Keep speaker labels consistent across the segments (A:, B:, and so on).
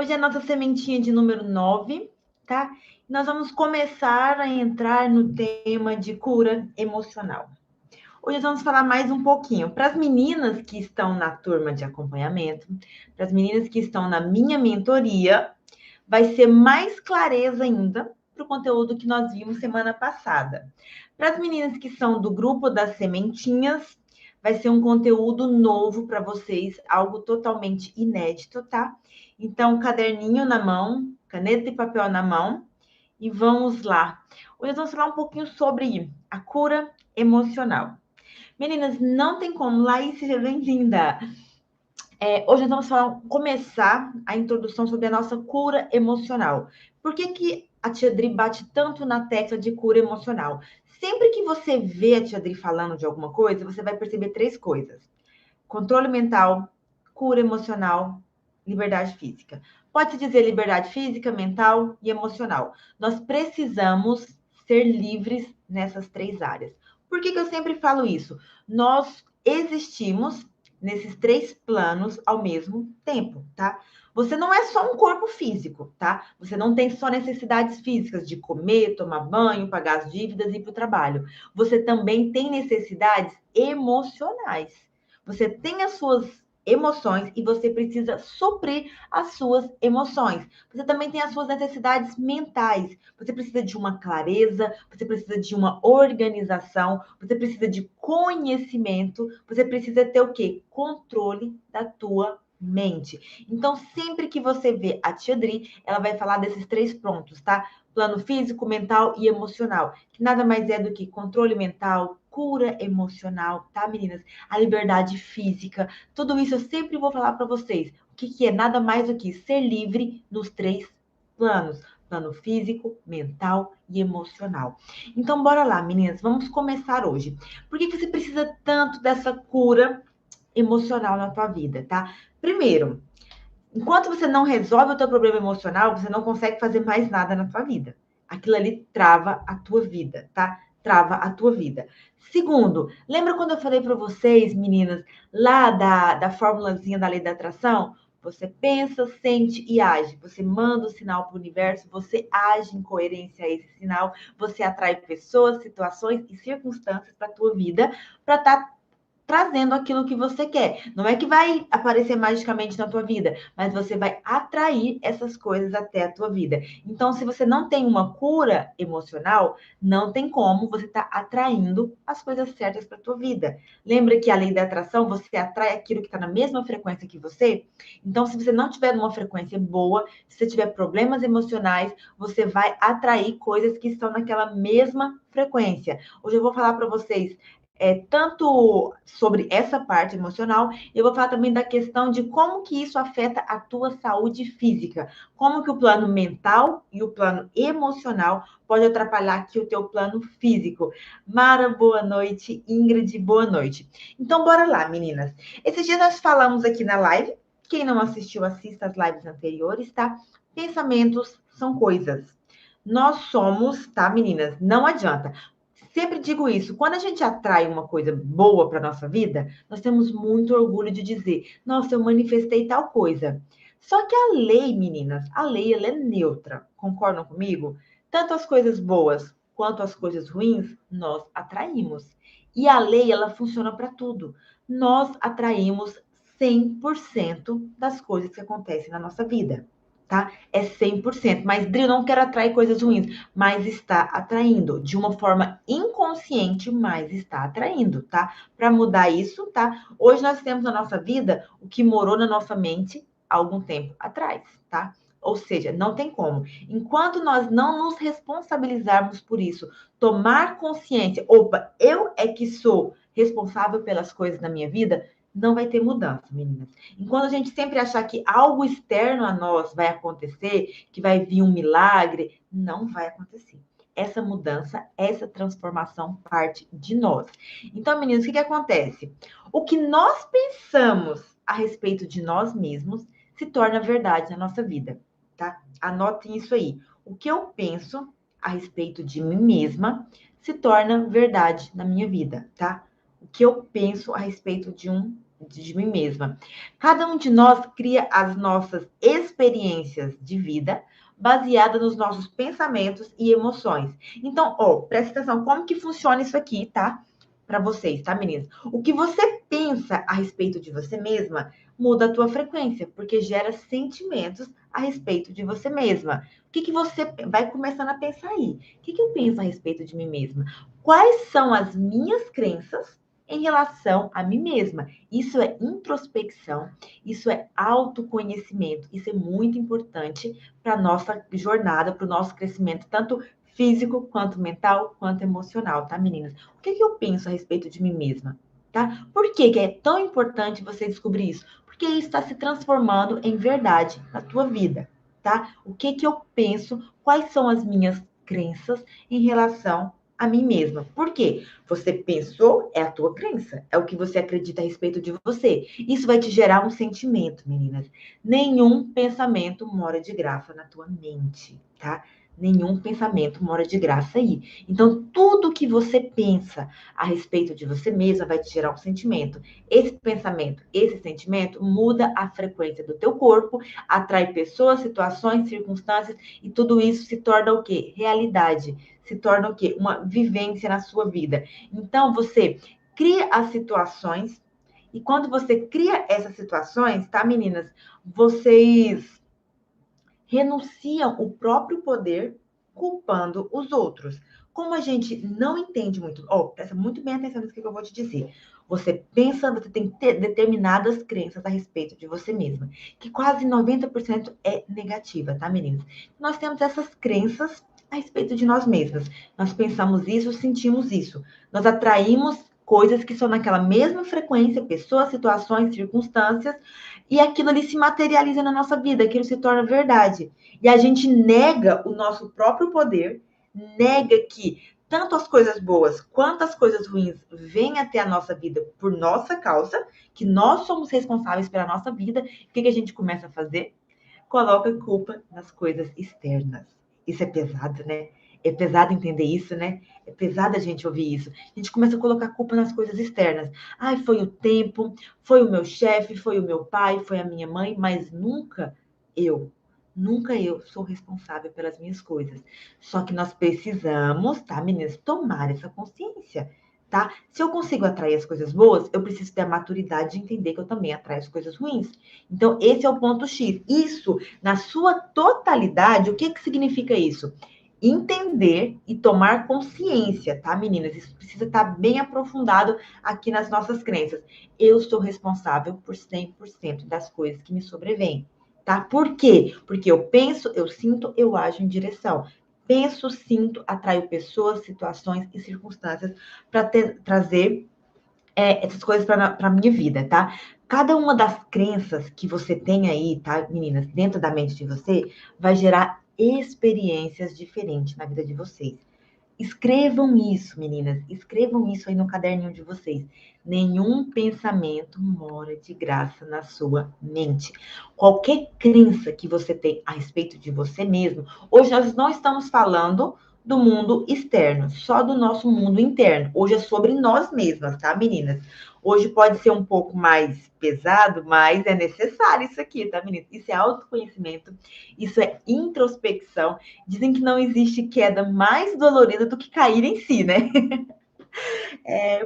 A: Hoje é a nossa sementinha de número 9, tá? Nós vamos começar a entrar no tema de cura emocional. Hoje nós vamos falar mais um pouquinho para as meninas que estão na turma de acompanhamento, para as meninas que estão na minha mentoria, vai ser mais clareza ainda para o conteúdo que nós vimos semana passada. Para as meninas que são do grupo das sementinhas, vai ser um conteúdo novo para vocês, algo totalmente inédito, tá? Então, caderninho na mão, caneta e papel na mão, e vamos lá. Hoje nós vamos falar um pouquinho sobre a cura emocional. Meninas, não tem como. Laís, seja bem-vinda. Hoje nós vamos começar a introdução sobre a nossa cura emocional. Por que a tia Dri bate tanto na tecla de cura emocional? Sempre que você vê a tia Dri falando de alguma coisa, você vai perceber três coisas: controle mental, cura emocional, liberdade física. Pode-se dizer liberdade física, mental e emocional. Nós precisamos ser livres nessas três áreas. Por que eu sempre falo isso? Nós existimos nesses três planos ao mesmo tempo, tá? Você não é só um corpo físico, tá? Você não tem só necessidades físicas de comer, tomar banho, pagar as dívidas e ir para o trabalho. Você também tem necessidades emocionais. Você tem as suas emoções e você precisa suprir as suas emoções. Você também tem as suas necessidades mentais. Você precisa de uma clareza, você precisa de uma organização, você precisa de conhecimento, você precisa ter o quê? Controle da tua mente. Então, sempre que você vê a tia Dri, ela vai falar desses três pontos, tá? Plano físico, mental e emocional, que nada mais é do que controle mental, cura emocional, tá, meninas? A liberdade física, tudo isso eu sempre vou falar para vocês. O que é nada mais do que ser livre nos três planos: plano físico, mental e emocional. Então, bora lá, meninas, vamos começar hoje. Por que você precisa tanto dessa cura emocional na tua vida, tá? Primeiro, enquanto você não resolve o teu problema emocional, você não consegue fazer mais nada na tua vida. Aquilo ali trava a tua vida, tá? Trava a tua vida. Segundo, lembra quando eu falei para vocês, meninas, lá da formulazinha da lei da atração? Você pensa, sente e age. Você manda o sinal para o universo, você age em coerência a esse sinal, você atrai pessoas, situações e circunstâncias para a tua vida para estar trazendo aquilo que você quer. Não é que vai aparecer magicamente na tua vida, mas você vai atrair essas coisas até a tua vida. Então, se você não tem uma cura emocional, não tem como você estar atraindo as coisas certas para tua vida. Lembra que a lei da atração, você atrai aquilo que está na mesma frequência que você? Então, se você não tiver numa frequência boa, se você tiver problemas emocionais, você vai atrair coisas que estão naquela mesma frequência. Hoje eu vou falar para vocês tanto sobre essa parte emocional, eu vou falar também da questão de como que isso afeta a tua saúde física, como que o plano mental e o plano emocional pode atrapalhar aqui o teu plano físico. Mara, boa noite. Ingrid, boa noite. Então, bora lá, meninas. Esses dias nós falamos aqui na live, quem não assistiu, assista as lives anteriores, tá? Pensamentos são coisas. Nós somos, tá, meninas? Não adianta. Sempre digo isso, quando a gente atrai uma coisa boa para nossa vida, nós temos muito orgulho de dizer: nossa, eu manifestei tal coisa. Só que a lei, meninas, a lei ela é neutra. Concordam comigo? Tanto as coisas boas quanto as coisas ruins, nós atraímos. E a lei ela funciona para tudo. Nós atraímos 100% das coisas que acontecem na nossa vida, tá? É 100%. Mas, Dri, eu não quero atrair coisas ruins, mas está atraindo. De uma forma inconsciente, mas está atraindo, tá? Para mudar isso, tá? Hoje nós temos na nossa vida o que morou na nossa mente há algum tempo atrás, tá? Ou seja, não tem como. Enquanto nós não nos responsabilizarmos por isso, tomar consciência, opa, eu é que sou responsável pelas coisas na minha vida, não vai ter mudança, meninas. Enquanto a gente sempre achar que algo externo a nós vai acontecer, que vai vir um milagre, não vai acontecer. Essa mudança, essa transformação parte de nós. Então, meninos, o que acontece? O que nós pensamos a respeito de nós mesmos se torna verdade na nossa vida, tá? Anotem isso aí. O que eu penso a respeito de mim mesma se torna verdade na minha vida, tá? O que eu penso a respeito de um de mim mesma. Cada um de nós cria as nossas experiências de vida baseadas nos nossos pensamentos e emoções. Então, presta atenção, como que funciona isso aqui, tá? Para vocês, tá, meninas? O que você pensa a respeito de você mesma muda a tua frequência, porque gera sentimentos a respeito de você mesma. O que você vai começando a pensar aí? O que eu penso a respeito de mim mesma? Quais são as minhas crenças em relação a mim mesma? Isso é introspecção, isso é autoconhecimento, isso é muito importante para a nossa jornada, para o nosso crescimento, tanto físico, quanto mental, quanto emocional, tá, meninas? O que eu penso a respeito de mim mesma? Tá? Por que é tão importante você descobrir isso? Porque isso está se transformando em verdade na tua vida, tá? O que eu penso, quais são as minhas crenças em relação a mim mesma. Por quê? Você pensou, é a tua crença, é o que você acredita a respeito de você. Isso vai te gerar um sentimento, meninas. Nenhum pensamento mora de graça na tua mente, tá? Nenhum pensamento mora de graça aí. Então, tudo que você pensa a respeito de você mesma vai te gerar um sentimento. Esse pensamento, esse sentimento muda a frequência do teu corpo, atrai pessoas, situações, circunstâncias e tudo isso se torna o quê? Realidade. Se torna o quê? Uma vivência na sua vida. Então, você cria as situações e quando você cria essas situações, tá, meninas? Vocês renunciam o próprio poder culpando os outros. Como a gente não entende muito, presta muito bem atenção nisso que eu vou te dizer. Você pensa, você tem determinadas crenças a respeito de você mesma, que quase 90% é negativa, tá, meninas? Nós temos essas crenças a respeito de nós mesmas. Nós pensamos isso, sentimos isso. Nós atraímos coisas que são naquela mesma frequência, pessoas, situações, circunstâncias, e aquilo ali se materializa na nossa vida, aquilo se torna verdade. E a gente nega o nosso próprio poder, nega que tanto as coisas boas quanto as coisas ruins vêm até a nossa vida por nossa causa, que nós somos responsáveis pela nossa vida. O que a gente começa a fazer? Coloca culpa nas coisas externas. Isso é pesado, né? É pesado entender isso, né? É pesado a gente ouvir isso. A gente começa a colocar culpa nas coisas externas. Ai, foi o tempo, foi o meu chefe, foi o meu pai, foi a minha mãe, mas nunca eu. Nunca eu sou responsável pelas minhas coisas. Só que nós precisamos, tá, meninas, tomar essa consciência, tá? Se eu consigo atrair as coisas boas, eu preciso ter a maturidade de entender que eu também atraio as coisas ruins. Então, esse é o ponto X. Isso, na sua totalidade, o que significa isso? Entender e tomar consciência, tá, meninas? Isso precisa estar bem aprofundado aqui nas nossas crenças. Eu sou responsável por 100% das coisas que me sobrevêm, tá? Por quê? Porque eu penso, eu sinto, eu ajo em direção. Penso, sinto, atraio pessoas, situações e circunstâncias para trazer essas coisas para a minha vida, tá? Cada uma das crenças que você tem aí, tá, meninas, dentro da mente de você, vai gerar experiências diferentes na vida de vocês. Escrevam isso, meninas. Escrevam isso aí no caderninho de vocês. Nenhum pensamento mora de graça na sua mente. Qualquer crença que você tem a respeito de você mesmo, hoje nós não estamos falando do mundo externo, só do nosso mundo interno. Hoje é sobre nós mesmas, tá, meninas? Hoje pode ser um pouco mais pesado, mas é necessário isso aqui, tá, meninas? Isso é autoconhecimento, isso é introspecção. Dizem que não existe queda mais dolorida do que cair em si, né?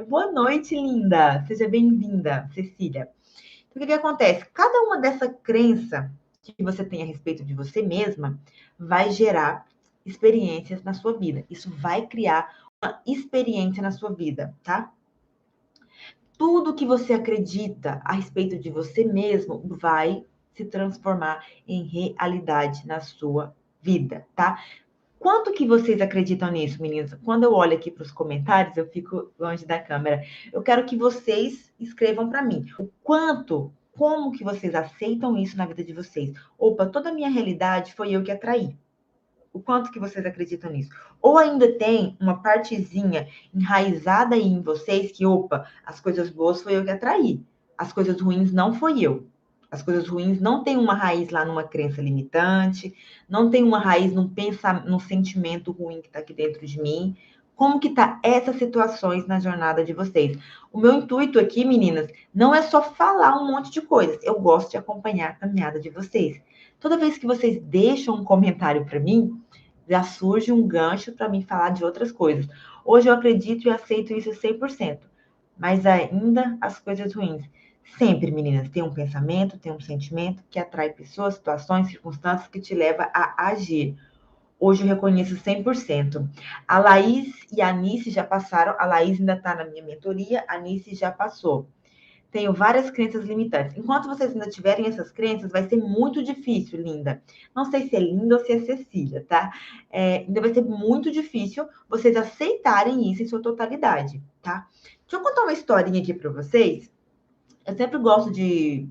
A: Boa noite, linda. Seja bem-vinda, Cecília. Então, o que acontece? Cada uma dessa crença que você tem a respeito de você mesma vai gerar experiências na sua vida. Isso vai criar uma experiência na sua vida, tá? Tudo que você acredita a respeito de você mesmo vai se transformar em realidade na sua vida, tá? Quanto que vocês acreditam nisso, meninas? Quando eu olho aqui para os comentários, eu fico longe da câmera. Eu quero que vocês escrevam para mim. O quanto, como que vocês aceitam isso na vida de vocês? Opa, toda a minha realidade foi eu que atraí. O quanto que vocês acreditam nisso? Ou ainda tem uma partezinha enraizada aí em vocês que, opa, as coisas boas foi eu que atraí. As coisas ruins não foi eu. As coisas ruins não tem uma raiz lá numa crença limitante, não tem uma raiz num sentimento ruim que está aqui dentro de mim. Como que tá essas situações na jornada de vocês? O meu intuito aqui, meninas, não é só falar um monte de coisas. Eu gosto de acompanhar a caminhada de vocês. Toda vez que vocês deixam um comentário para mim, já surge um gancho para mim falar de outras coisas. Hoje eu acredito e aceito isso 100%. Mas ainda as coisas ruins. Sempre, meninas, tem um pensamento, tem um sentimento que atrai pessoas, situações, circunstâncias que te leva a agir. Hoje eu reconheço 100%. A Laís e a Anice já passaram. A Laís ainda está na minha mentoria, a Anice já passou. Tenho várias crenças limitantes. Enquanto vocês ainda tiverem essas crenças, vai ser muito difícil, linda. Não sei se é linda ou se é Cecília, tá? Ainda vai ser muito difícil vocês aceitarem isso em sua totalidade, tá? Deixa eu contar uma historinha aqui para vocês. Eu sempre gosto de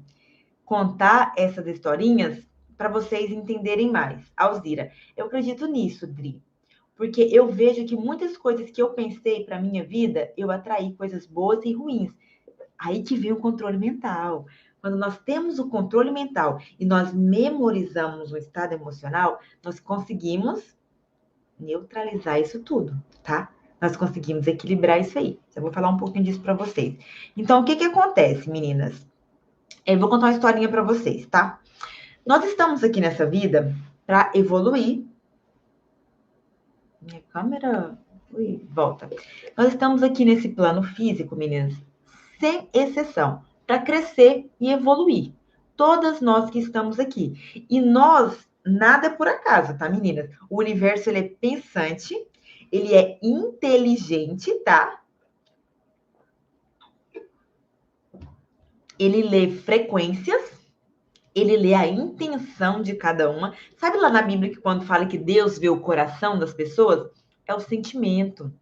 A: contar essas historinhas para vocês entenderem mais. Alzira, eu acredito nisso, Dri. Porque eu vejo que muitas coisas que eu pensei para minha vida, eu atraí coisas boas e ruins. Aí que vem o controle mental. Quando nós temos o controle mental e nós memorizamos o estado emocional, nós conseguimos neutralizar isso tudo, tá? Nós conseguimos equilibrar isso aí. Eu vou falar um pouquinho disso para vocês. Então, o que que acontece, meninas? Eu vou contar uma historinha para vocês, tá? Nós estamos aqui nessa vida para evoluir. Minha câmera. Ui, volta. Nós estamos aqui nesse plano físico, meninas, sem exceção, para crescer e evoluir. Todas nós que estamos aqui. E nós, nada é por acaso, tá, meninas? O universo, ele é pensante, ele é inteligente, tá? Ele lê frequências, ele lê a intenção de cada uma. Sabe lá na Bíblia que quando fala que Deus vê o coração das pessoas? É o sentimento,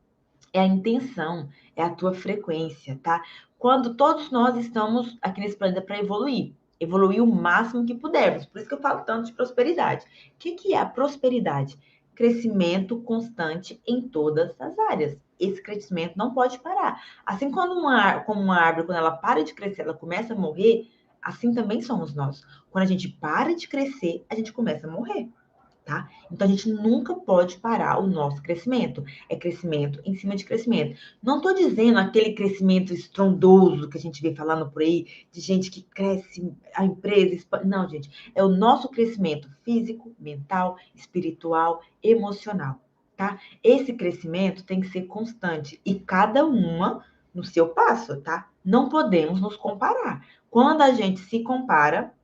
A: é a intenção, é a tua frequência, tá? Quando todos nós estamos aqui nesse planeta para evoluir o máximo que pudermos. Por isso que eu falo tanto de prosperidade. O que que é a prosperidade? Crescimento constante em todas as áreas. Esse crescimento não pode parar. Assim como uma árvore, quando ela para de crescer, ela começa a morrer, assim também somos nós. Quando a gente para de crescer, a gente começa a morrer. Tá? Então a gente nunca pode parar o nosso crescimento. É crescimento em cima de crescimento. Não estou dizendo aquele crescimento estrondoso que a gente vê falando por aí, de gente que cresce a empresa. Não, gente. É o nosso crescimento físico, mental, espiritual, emocional. Tá? Esse crescimento tem que ser constante e cada uma no seu passo, tá? Não podemos nos comparar. Quando a gente se compara,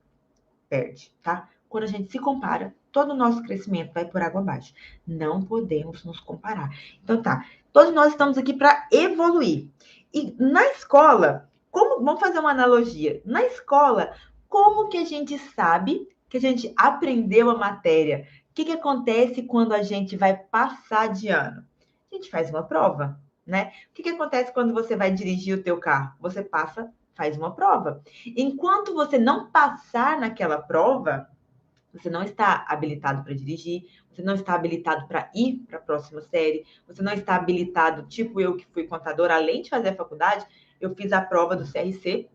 A: perde, tá? Quando a gente se compara, todo o nosso crescimento vai por água abaixo. Não podemos nos comparar. Então tá, todos nós estamos aqui para evoluir. E na escola, vamos fazer uma analogia. Na escola, como que a gente sabe que a gente aprendeu a matéria? O que que acontece quando a gente vai passar de ano? A gente faz uma prova, né? O que que acontece quando você vai dirigir o teu carro? Você passa, faz uma prova. Enquanto você não passar naquela prova, você não está habilitado para dirigir, você não está habilitado para ir para a próxima série, você não está habilitado, tipo eu que fui contadora, além de fazer a faculdade, eu fiz a prova do CRC.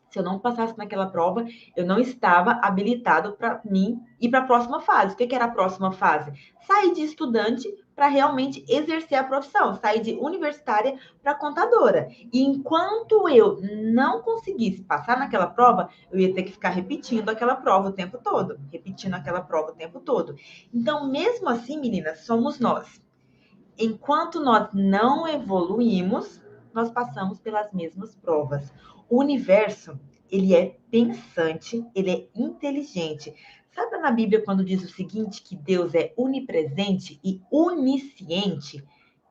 A: Se eu não passasse naquela prova, eu não estava habilitado para mim ir para a próxima fase. O que era a próxima fase? Sair de estudante para realmente exercer a profissão, sair de universitária para contadora. E enquanto eu não conseguisse passar naquela prova, eu ia ter que ficar repetindo aquela prova o tempo todo, repetindo aquela prova o tempo todo. Então, mesmo assim, meninas, somos nós. Enquanto nós não evoluímos, nós passamos pelas mesmas provas. O universo, ele é pensante, ele é inteligente. Sabe na Bíblia quando diz o seguinte, que Deus é onipresente e onisciente?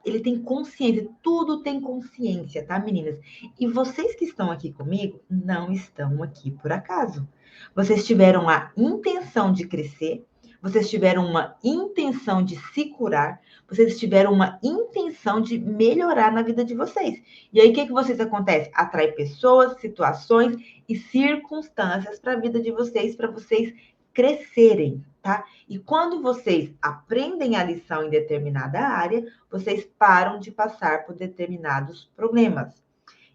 A: Ele tem consciência, tudo tem consciência, tá, meninas? E vocês que estão aqui comigo, não estão aqui por acaso. Vocês tiveram a intenção de crescer, vocês tiveram uma intenção de se curar, vocês tiveram uma intenção de melhorar na vida de vocês. E aí, o que vocês acontece? Atrai pessoas, situações e circunstâncias para a vida de vocês, para vocês crescerem, tá? E quando vocês aprendem a lição em determinada área, vocês param de passar por determinados problemas.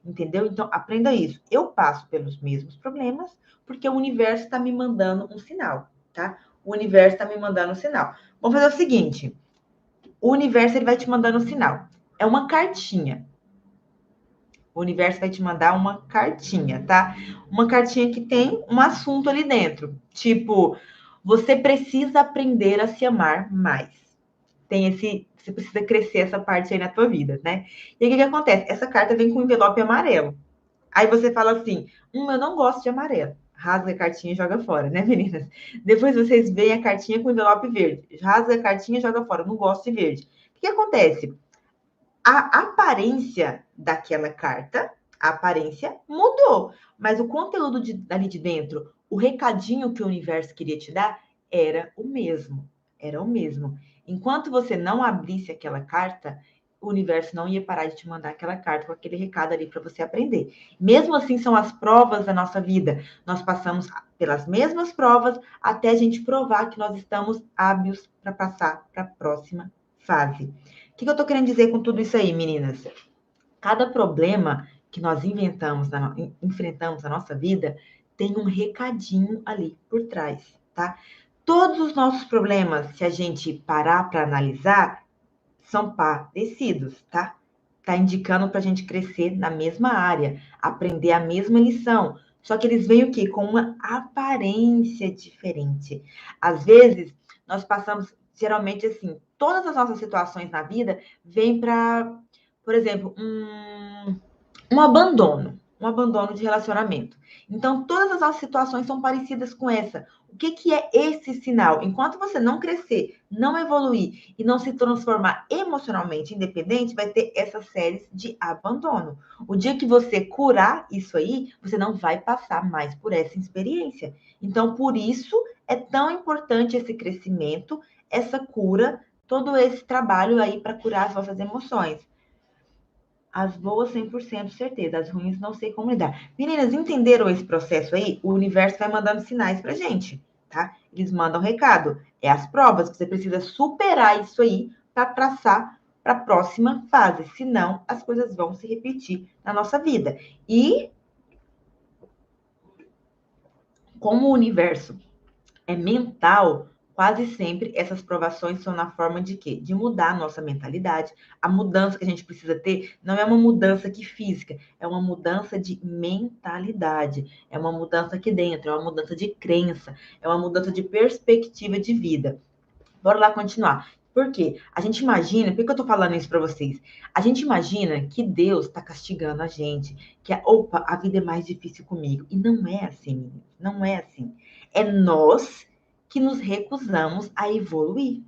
A: Entendeu? Então, aprenda isso. Eu passo pelos mesmos problemas porque o universo está me mandando um sinal, tá? O universo está me mandando um sinal. Vamos fazer o seguinte: o universo ele vai te mandando um sinal. é uma cartinha. O universo vai te mandar uma cartinha, tá? Uma cartinha que tem um assunto ali dentro. Tipo, você precisa aprender a se amar mais. Tem esse, você precisa crescer essa parte aí na tua vida, né? E aí o que acontece? Essa carta vem com um envelope amarelo. Aí você fala assim: eu não gosto de amarelo. Rasga a cartinha e joga fora, né, meninas? Depois vocês veem a cartinha com envelope verde. Rasga a cartinha e joga fora. Eu não gosto de verde. O que acontece? A aparência daquela carta, a aparência mudou, mas o conteúdo ali de dentro, o recadinho que o universo queria te dar, era o mesmo. Era o mesmo. Enquanto você não abrisse aquela carta, o universo não ia parar de te mandar aquela carta com aquele recado ali para você aprender. Mesmo assim, são as provas da nossa vida. Nós passamos pelas mesmas provas até a gente provar que nós estamos hábeis para passar para a próxima fase. O que eu estou querendo dizer com tudo isso aí, meninas? Cada problema que nós enfrentamos na nossa vida tem um recadinho ali por trás, tá? Todos os nossos problemas, se a gente parar para analisar, são parecidos, tá? Tá indicando para a gente crescer na mesma área, aprender a mesma lição. Só que eles vêm o quê? Com uma aparência diferente. Às vezes, nós passamos, geralmente, assim, todas as nossas situações na vida vêm para, por exemplo, um abandono de relacionamento. Então, todas as nossas situações são parecidas com essa. O que é esse sinal? Enquanto você não crescer, não evoluir e não se transformar emocionalmente independente, vai ter essas séries de abandono. O dia que você curar isso aí, você não vai passar mais por essa experiência. Então, por isso é tão importante esse crescimento, essa cura, todo esse trabalho aí para curar as nossas emoções. As boas, 100% certeza. As ruins, não sei como lidar. Meninas, entenderam esse processo aí? O universo vai mandando sinais pra gente, tá? Eles mandam recado. É as provas. Você precisa superar isso aí para passar para a próxima fase. Senão, as coisas vão se repetir na nossa vida. E como o universo é mental, quase sempre essas provações são na forma de quê? De mudar a nossa mentalidade. A mudança que a gente precisa ter não é uma mudança aqui física, é uma mudança de mentalidade, é uma mudança aqui dentro, é uma mudança de crença, é uma mudança de perspectiva de vida. Bora lá continuar. Por quê? A gente imagina, por que eu tô falando isso para vocês? A gente imagina que Deus está castigando a gente, que, opa, a vida é mais difícil comigo. E não é assim, meninas, não é assim. É nós que nos recusamos a evoluir.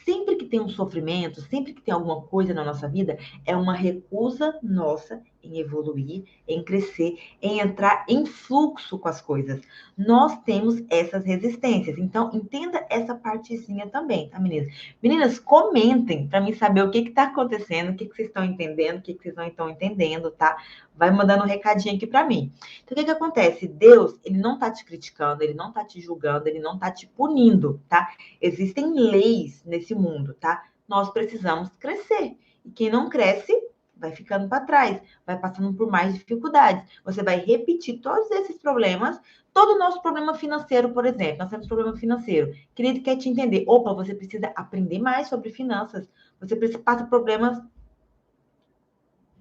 A: Sempre que tem um sofrimento, sempre que tem alguma coisa na nossa vida, é uma recusa nossa em evoluir, em crescer, em entrar em fluxo com as coisas. Nós temos essas resistências. Então, entenda essa partezinha também, tá, meninas? Meninas, comentem para mim saber o que está acontecendo, o que vocês estão entendendo, o que vocês não estão entendendo, tá? Vai mandando um recadinho aqui para mim. Então, o que acontece? Deus, ele não tá te criticando, ele não tá te julgando, ele não tá te punindo, tá? Existem leis nesse mundo, tá? Nós precisamos crescer. E quem não cresce, vai ficando para trás, vai passando por mais dificuldades. Você vai repetir todos esses problemas, todo o nosso problema financeiro, por exemplo. Nós temos problema financeiro. Querido, quer te entender? Opa, você precisa aprender mais sobre finanças. Você passa problemas.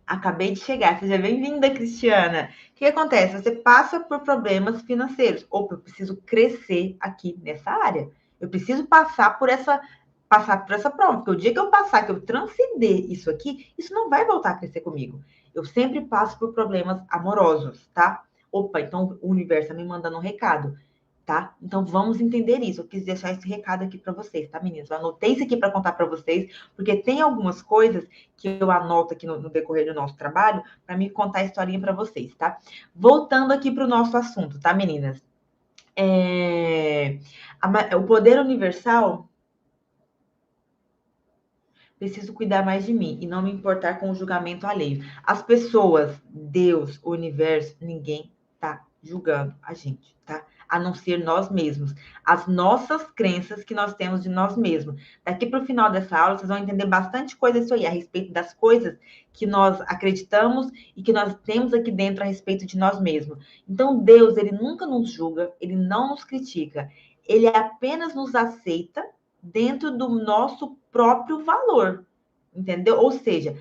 A: Acabei de chegar, seja bem-vinda, Cristiana. O que acontece? Você passa por problemas financeiros. Opa, eu preciso crescer aqui nessa área. Eu preciso passar por essa prova, porque o dia que eu passar, que eu transcender isso aqui, isso não vai voltar a crescer comigo. Eu sempre passo por problemas amorosos, tá? Opa, então o universo está me mandando um recado, tá? Então vamos entender isso. Eu quis deixar esse recado aqui para vocês, tá, meninas? Eu anotei isso aqui para contar para vocês, porque tem algumas coisas que eu anoto aqui no decorrer do nosso trabalho para me contar a historinha para vocês, tá? Voltando aqui para o nosso assunto, tá, meninas? O poder universal, preciso cuidar mais de mim e não me importar com o julgamento alheio. As pessoas, Deus, o universo, ninguém tá julgando a gente, tá? A não ser nós mesmos. As nossas crenças que nós temos de nós mesmos. Daqui para o final dessa aula, vocês vão entender bastante coisa isso aí, a respeito das coisas que nós acreditamos e que nós temos aqui dentro a respeito de nós mesmos. Então, Deus, ele nunca nos julga, ele não nos critica. Ele apenas nos aceita dentro do nosso próprio valor, entendeu? Ou seja,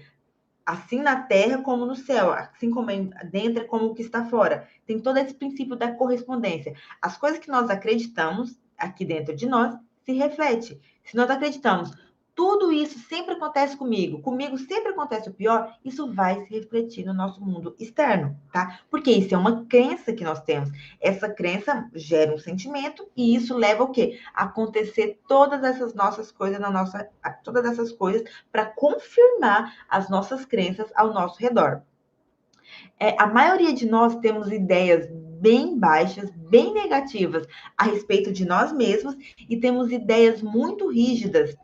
A: assim na terra como no céu, assim como dentro é como o que está fora. Tem todo esse princípio da correspondência. As coisas que nós acreditamos aqui dentro de nós se reflete. Se nós acreditamos, tudo isso sempre acontece comigo sempre acontece o pior, isso vai se refletir no nosso mundo externo, tá? Porque isso é uma crença que nós temos. Essa crença gera um sentimento e isso leva o quê? A acontecer todas essas nossas coisas todas essas coisas para confirmar as nossas crenças ao nosso redor. A maioria de nós temos ideias bem baixas, bem negativas a respeito de nós mesmos e temos ideias muito rígidas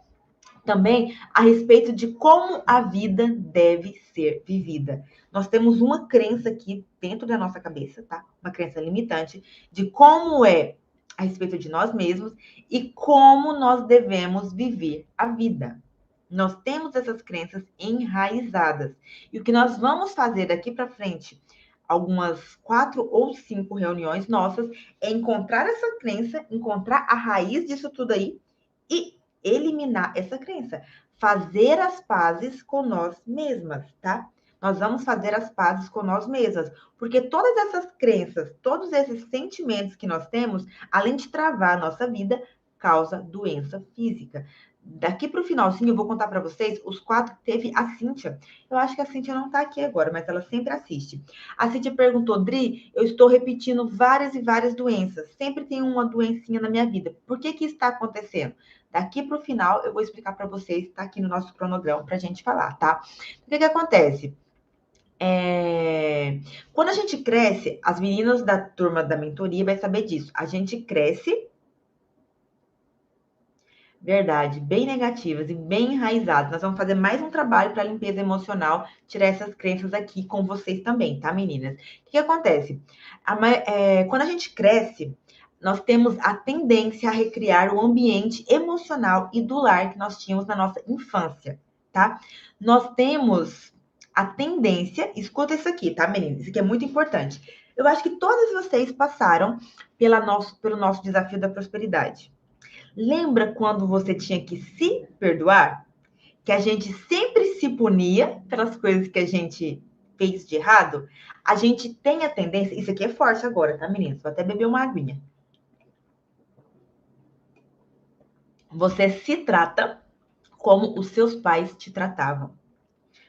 A: também a respeito de como a vida deve ser vivida. Nós temos uma crença aqui dentro da nossa cabeça, tá? Uma crença limitante de como é a respeito de nós mesmos e como nós devemos viver a vida. Nós temos essas crenças enraizadas. E o que nós vamos fazer daqui para frente, algumas 4 ou 5 reuniões nossas, é encontrar essa crença, encontrar a raiz disso tudo aí e eliminar essa crença. Fazer as pazes com nós mesmas, tá? Nós vamos fazer as pazes com nós mesmas, porque todas essas crenças, todos esses sentimentos que nós temos, além de travar a nossa vida, causa doença física. Daqui para o finalzinho, eu vou contar para vocês os 4 que teve a Cíntia. Eu acho que a Cíntia não está aqui agora, mas ela sempre assiste. A Cíntia perguntou, Dri, eu estou repetindo várias e várias doenças. Sempre tem uma doencinha na minha vida. Por que isso está acontecendo? Daqui para o final, eu vou explicar para vocês, está aqui no nosso cronograma para a gente falar, tá? O que acontece? Quando a gente cresce, as meninas da turma da mentoria vai saber disso. A gente cresce, verdade, bem negativas e bem enraizadas. Nós vamos fazer mais um trabalho para limpeza emocional, tirar essas crenças aqui com vocês também, tá, meninas? O que acontece? Quando a gente cresce, nós temos a tendência a recriar o ambiente emocional e do lar que nós tínhamos na nossa infância, tá? Nós temos a tendência, escuta isso aqui, tá, meninas? Isso aqui é muito importante. Eu acho que todas vocês passaram pelo nosso desafio da prosperidade. Lembra quando você tinha que se perdoar? Que a gente sempre se punia pelas coisas que a gente fez de errado? A gente tem a tendência. Isso aqui é forte agora, tá, meninas? Vou até beber uma aguinha. Você se trata como os seus pais te tratavam.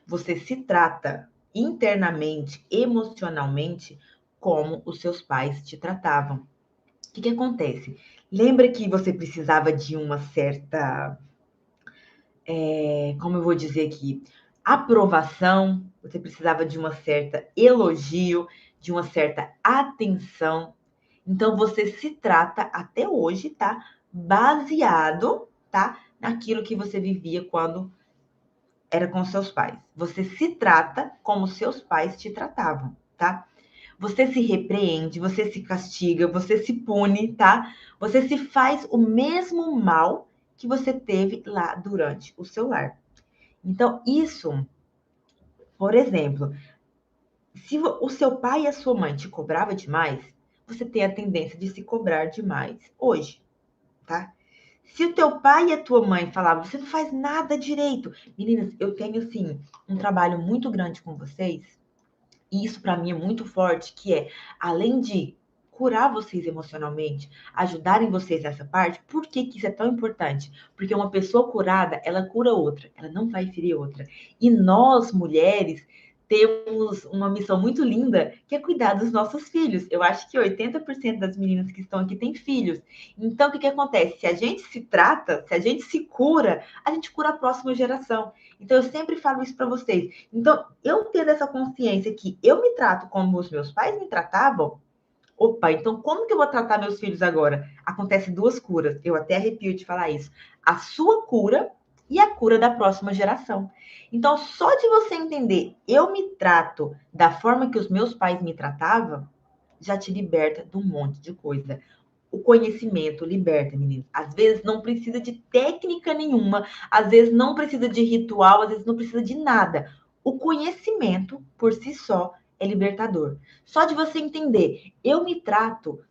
A: Você se trata internamente, emocionalmente, como os seus pais te tratavam. O que acontece? Lembra que você precisava de uma certa, como eu vou dizer aqui, aprovação, você precisava de uma certa elogio, de uma certa atenção. Então, você se trata até hoje, tá? Baseado, tá? Naquilo que você vivia quando era com seus pais. Você se trata como seus pais te tratavam, tá? Você se repreende, você se castiga, você se pune, tá? Você se faz o mesmo mal que você teve lá durante o seu lar. Então, isso, por exemplo, se o seu pai e a sua mãe te cobrava demais, você tem a tendência de se cobrar demais hoje, tá? Se o teu pai e a tua mãe falavam, você não faz nada direito. Meninas, eu tenho, assim, um trabalho muito grande com vocês, e isso para mim é muito forte, que é, além de curar vocês emocionalmente, ajudarem vocês nessa parte, por que que isso é tão importante? Porque uma pessoa curada, ela cura outra, ela não vai ferir outra. E nós, mulheres, temos uma missão muito linda, que é cuidar dos nossos filhos. Eu acho que 80% das meninas que estão aqui têm filhos. Então, o que que acontece? Se a gente se trata, se a gente se cura, a gente cura a próxima geração. Então, eu sempre falo isso para vocês. Então, eu tendo essa consciência que eu me trato como os meus pais me tratavam, opa, então como que eu vou tratar meus filhos agora? Acontece 2 curas, eu até arrepio de falar isso. A sua cura e a cura da próxima geração. Então, só de você entender, eu me trato da forma que os meus pais me tratavam, já te liberta de um monte de coisa. O conhecimento liberta, meninas. Às vezes não precisa de técnica nenhuma, às vezes não precisa de ritual, às vezes não precisa de nada. O conhecimento, por si só, é libertador. Só de você entender, eu me trato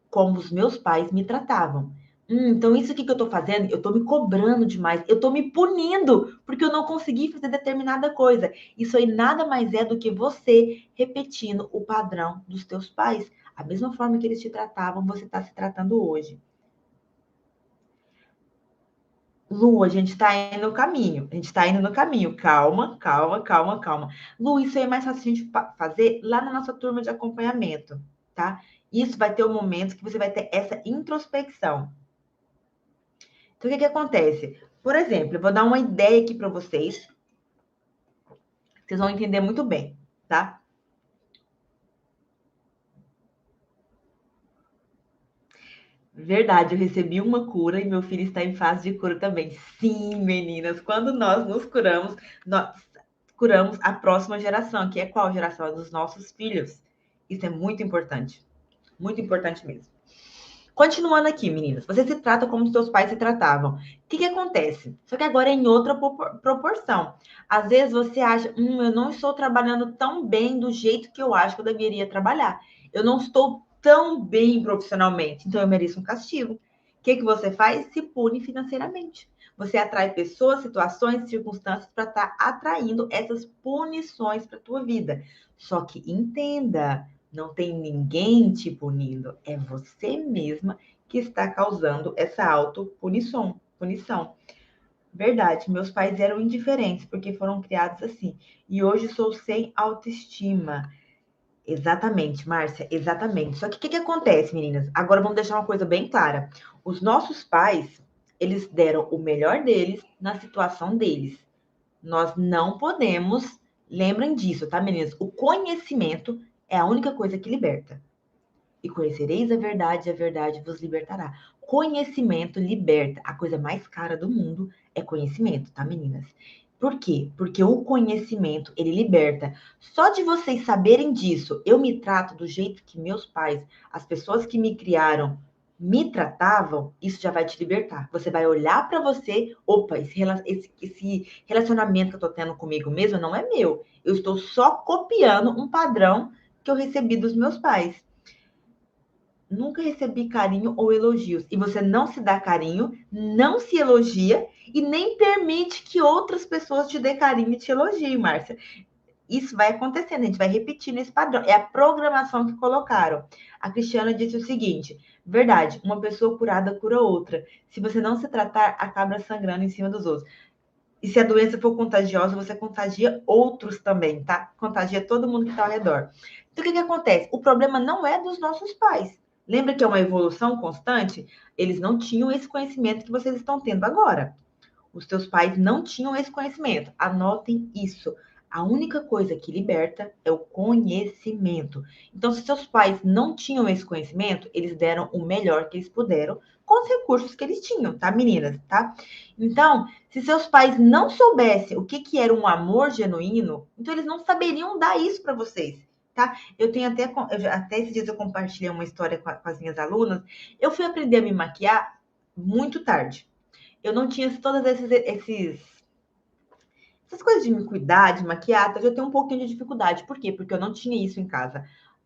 A: como os meus pais me tratavam. Então isso aqui que eu tô fazendo, eu tô me cobrando demais, eu tô me punindo porque eu não consegui fazer determinada coisa. Isso aí nada mais é do que você repetindo o padrão dos teus pais. A mesma forma que eles te tratavam, você está se tratando hoje. Lu, a gente está indo no caminho. A gente está indo no caminho. Calma, calma, calma, calma. Lu, isso aí é mais fácil a gente fazer lá na nossa turma de acompanhamento, tá? Isso vai ter um momento que você vai ter essa introspecção. Então, o que que acontece? Por exemplo, eu vou dar uma ideia aqui para vocês. Vocês vão entender muito bem, tá? Verdade, eu recebi uma cura e meu filho está em fase de cura também. Sim, meninas, quando nós nos curamos, nós curamos a próxima geração, que é qual geração? A dos nossos filhos. Isso é muito importante mesmo. Continuando aqui, meninas, você se trata como os seus pais se tratavam. O que que acontece? Só que agora é em outra proporção. Às vezes você acha, eu não estou trabalhando tão bem do jeito que eu acho que eu deveria trabalhar. Eu não estou tão bem profissionalmente, então eu mereço um castigo. O que que você faz? Se pune financeiramente. Você atrai pessoas, situações, circunstâncias para estar atraindo essas punições para a tua vida. Só que entenda, não tem ninguém te punindo, é você mesma que está causando essa punição. Verdade, meus pais eram indiferentes porque foram criados assim. E hoje sou sem autoestima. Exatamente, Márcia, exatamente. Só que o que acontece, meninas? Agora vamos deixar uma coisa bem clara. Os nossos pais, eles deram o melhor deles na situação deles. Nós não podemos, lembrem disso, tá, meninas? O conhecimento é a única coisa que liberta. E conhecereis a verdade vos libertará. Conhecimento liberta. A coisa mais cara do mundo é conhecimento, tá, meninas? Por quê? Porque o conhecimento, ele liberta. Só de vocês saberem disso, eu me trato do jeito que meus pais, as pessoas que me criaram, me tratavam, isso já vai te libertar. Você vai olhar para você, opa, esse relacionamento que eu tô tendo comigo mesmo não é meu. Eu estou só copiando um padrão que eu recebi dos meus pais. Nunca recebi carinho ou elogios. E você não se dá carinho, não se elogia e nem permite que outras pessoas te dê carinho e te elogiem, Márcia. Isso vai acontecendo, a gente vai repetindo esse padrão. É a programação que colocaram. A Cristiana disse o seguinte: verdade, uma pessoa curada cura outra. Se você não se tratar, acaba sangrando em cima dos outros. E se a doença for contagiosa, você contagia outros também, tá? Contagia todo mundo que está ao redor. Então, o que que acontece? O problema não é dos nossos pais. Lembra que é uma evolução constante? Eles não tinham esse conhecimento que vocês estão tendo agora. Os teus pais não tinham esse conhecimento. Anotem isso. A única coisa que liberta é o conhecimento. Então, se seus pais não tinham esse conhecimento, eles deram o melhor que eles puderam com os recursos que eles tinham, tá, meninas? Tá? Então, se seus pais não soubessem o que, que era um amor genuíno, então eles não saberiam dar isso para vocês. Tá? Eu tenho até esses dias eu compartilhei uma história com as minhas alunas. Eu fui aprender a me maquiar muito tarde. Eu não tinha todas essas coisas de me cuidar, de maquiar, eu tenho um pouquinho de dificuldade. Por quê? Porque eu não tinha isso em casa.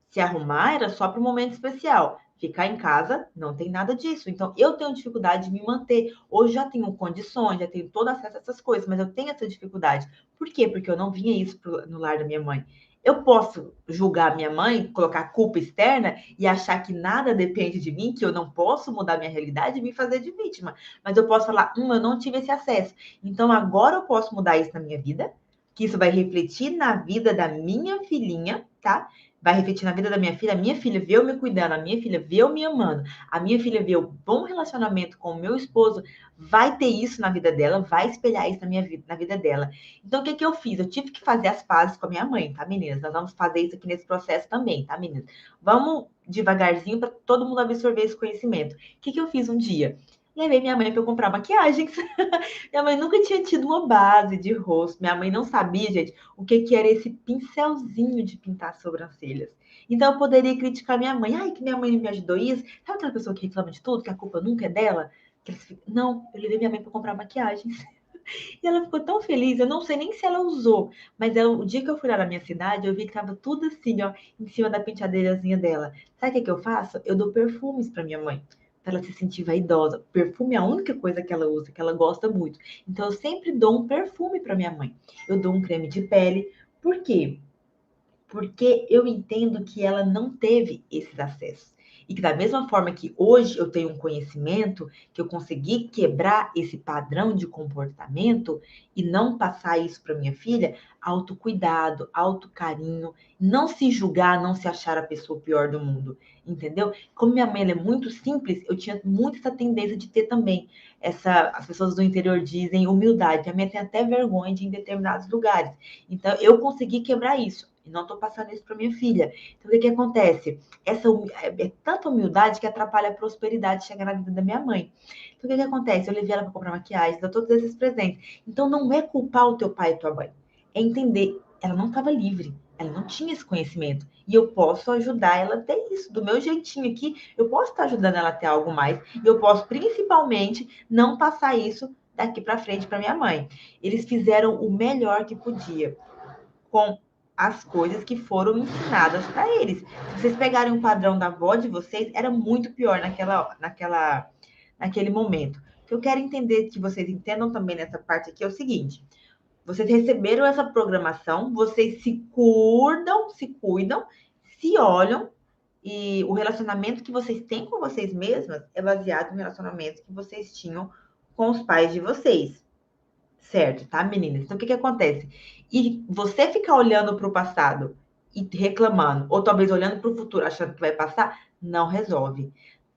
A: Se arrumar era só para um momento especial. Ficar em casa não tem nada disso. Então, eu tenho dificuldade de me manter. Hoje já tenho condições, já tenho todo acesso a essas coisas, mas eu tenho essa dificuldade. Por quê? Porque eu não vinha isso no lar da minha mãe. Eu posso julgar minha mãe, colocar culpa externa e achar que nada depende de mim, que eu não posso mudar minha realidade e me fazer de vítima. Mas eu posso falar, eu não tive esse acesso. Então agora eu posso mudar isso na minha vida, que isso vai refletir na vida da minha filhinha, tá? Vai refletir na vida da minha filha. A minha filha vê eu me cuidando, a minha filha vê eu me amando, a minha filha vê o bom relacionamento com o meu esposo, vai ter isso na vida dela, vai espelhar isso na minha vida, na vida dela. Então, o que que eu fiz? Eu tive que fazer as pazes com a minha mãe, tá, meninas? Nós vamos fazer isso aqui nesse processo também, tá, meninas? Vamos devagarzinho para todo mundo absorver esse conhecimento. O que que eu fiz um dia? Levei minha mãe para comprar maquiagens. Minha mãe nunca tinha tido uma base de rosto. Minha mãe não sabia, gente, o que que era esse pincelzinho de pintar as sobrancelhas. Então eu poderia criticar minha mãe. Ai, que minha mãe não me ajudou isso. Sabe aquela pessoa que reclama de tudo, que a culpa nunca é dela? Não, eu levei minha mãe para comprar maquiagens. E ela ficou tão feliz, eu não sei nem se ela usou, mas o dia que eu fui lá na minha cidade, eu vi que tava tudo assim, ó, em cima da penteadeirazinha dela. Sabe o que que eu faço? Eu dou perfumes para minha mãe. para ela se sentir vaidosa. Perfume é a única coisa que ela usa, que ela gosta muito. Então, eu sempre dou um perfume para minha mãe. Eu dou um creme de pele. Por quê? Porque eu entendo que ela não teve esses acessos. E que da mesma forma que hoje eu tenho um conhecimento, que eu consegui quebrar esse padrão de comportamento e não passar isso para minha filha, autocuidado, autocarinho, não se julgar, não se achar a pessoa pior do mundo, entendeu? Como minha mãe ela é muito simples, eu tinha muito essa tendência de ter também as pessoas do interior dizem humildade, a minha tem até vergonha de ir em determinados lugares. Então eu consegui quebrar isso. E não estou passando isso para minha filha. Então, o que acontece? É tanta humildade que atrapalha a prosperidade chegar na vida da minha mãe. Então, o que acontece? Eu levei ela para comprar maquiagem, dou todos esses presentes. Então, não é culpar o teu pai e tua mãe. É entender. Ela não estava livre. Ela não tinha esse conhecimento. E eu posso ajudar ela a ter isso. Do meu jeitinho aqui, eu posso estar ajudando ela a ter algo mais. E eu posso, principalmente, não passar isso daqui para frente para minha mãe. Eles fizeram o melhor que podia com as coisas que foram ensinadas para eles. Se vocês pegarem um padrão da avó de vocês, era muito pior naquele momento. O que eu quero entender que vocês entendam também nessa parte aqui é o seguinte: vocês receberam essa programação, vocês se cuidam, se olham, e o relacionamento que vocês têm com vocês mesmas é baseado no relacionamento que vocês tinham com os pais de vocês. Certo, tá, meninas? Então, o que acontece? E você ficar olhando para o passado e reclamando, ou talvez olhando para o futuro achando que vai passar, não resolve.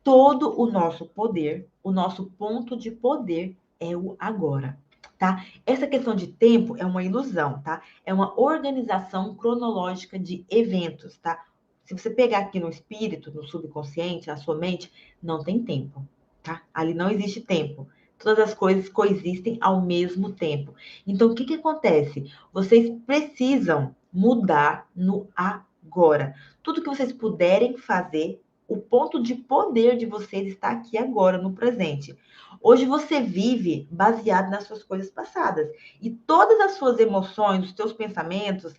A: Todo o nosso poder, o nosso ponto de poder é o agora, tá? Essa questão de tempo é uma ilusão, tá? É uma organização cronológica de eventos, tá? Se você pegar aqui no espírito, no subconsciente, na sua mente, não tem tempo, tá? Ali não existe tempo. Todas as coisas coexistem ao mesmo tempo. Então, o que acontece? Vocês precisam mudar no agora. Tudo que vocês puderem fazer, o ponto de poder de vocês está aqui agora, no presente. Hoje você vive baseado nas suas coisas passadas. E todas as suas emoções, os seus pensamentos.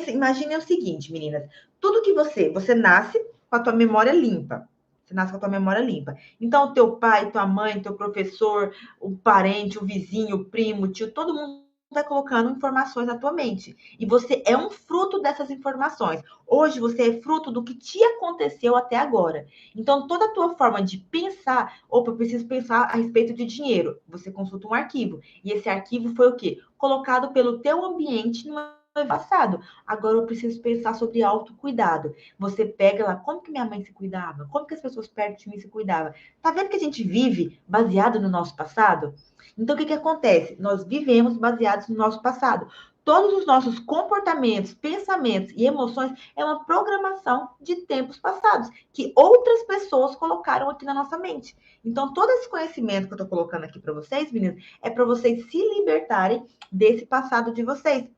A: Imagine o seguinte, meninas. Tudo que você nasce com a tua memória limpa. Você nasce com a tua memória limpa. Então, o teu pai, tua mãe, teu professor, o parente, o vizinho, o primo, o tio, todo mundo vai colocando informações na tua mente. E você é um fruto dessas informações. Hoje você é fruto do que te aconteceu até agora. Então, toda a tua forma de pensar, opa, eu preciso pensar a respeito de dinheiro. Você consulta um arquivo. E esse arquivo foi o quê? Colocado pelo teu ambiente no passado. Agora eu preciso pensar sobre autocuidado. Você pega lá, como que minha mãe se cuidava? Como que as pessoas perto de mim se cuidavam? Tá vendo que a gente vive baseado no nosso passado? Então, o que acontece? Nós vivemos baseados no nosso passado. Todos os nossos comportamentos, pensamentos e emoções é uma programação de tempos passados, que outras pessoas colocaram aqui na nossa mente. Então, todo esse conhecimento que eu estou colocando aqui para vocês, meninas, é para vocês se libertarem desse passado de vocês.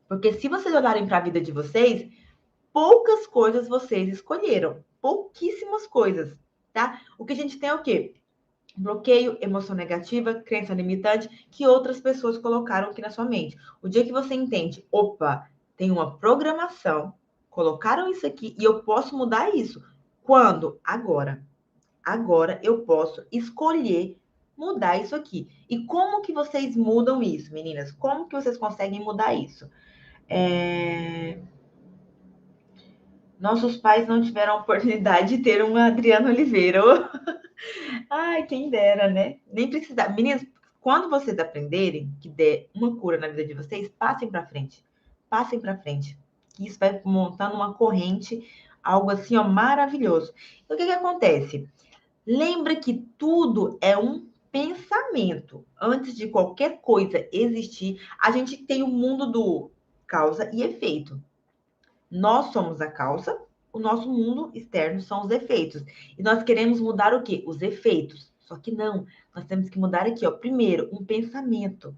A: Porque se vocês olharem para a vida de vocês, poucas coisas vocês escolheram. Pouquíssimas coisas, tá? O que a gente tem é o quê? Bloqueio, emoção negativa, crença limitante que outras pessoas colocaram aqui na sua mente. O dia que você entende, opa, tem uma programação, colocaram isso aqui e eu posso mudar isso. Quando? Agora. Agora eu posso escolher mudar isso aqui. E como que vocês mudam isso, meninas? Como que vocês conseguem mudar isso? Nossos pais não tiveram a oportunidade de ter um Adriano Oliveira. Ai, quem dera, né? Nem precisar. Meninas, quando vocês aprenderem que der uma cura na vida de vocês, passem para frente. Passem para frente. Que isso vai montando uma corrente, algo assim, ó, maravilhoso. Então, o que acontece? Lembra que tudo é um pensamento. Antes de qualquer coisa existir, a gente tem o mundo do causa e efeito. Nós somos a causa, o nosso mundo externo são os efeitos. E nós queremos mudar o quê? Os efeitos. Só que não. Nós temos que mudar aqui, ó. Primeiro, um pensamento.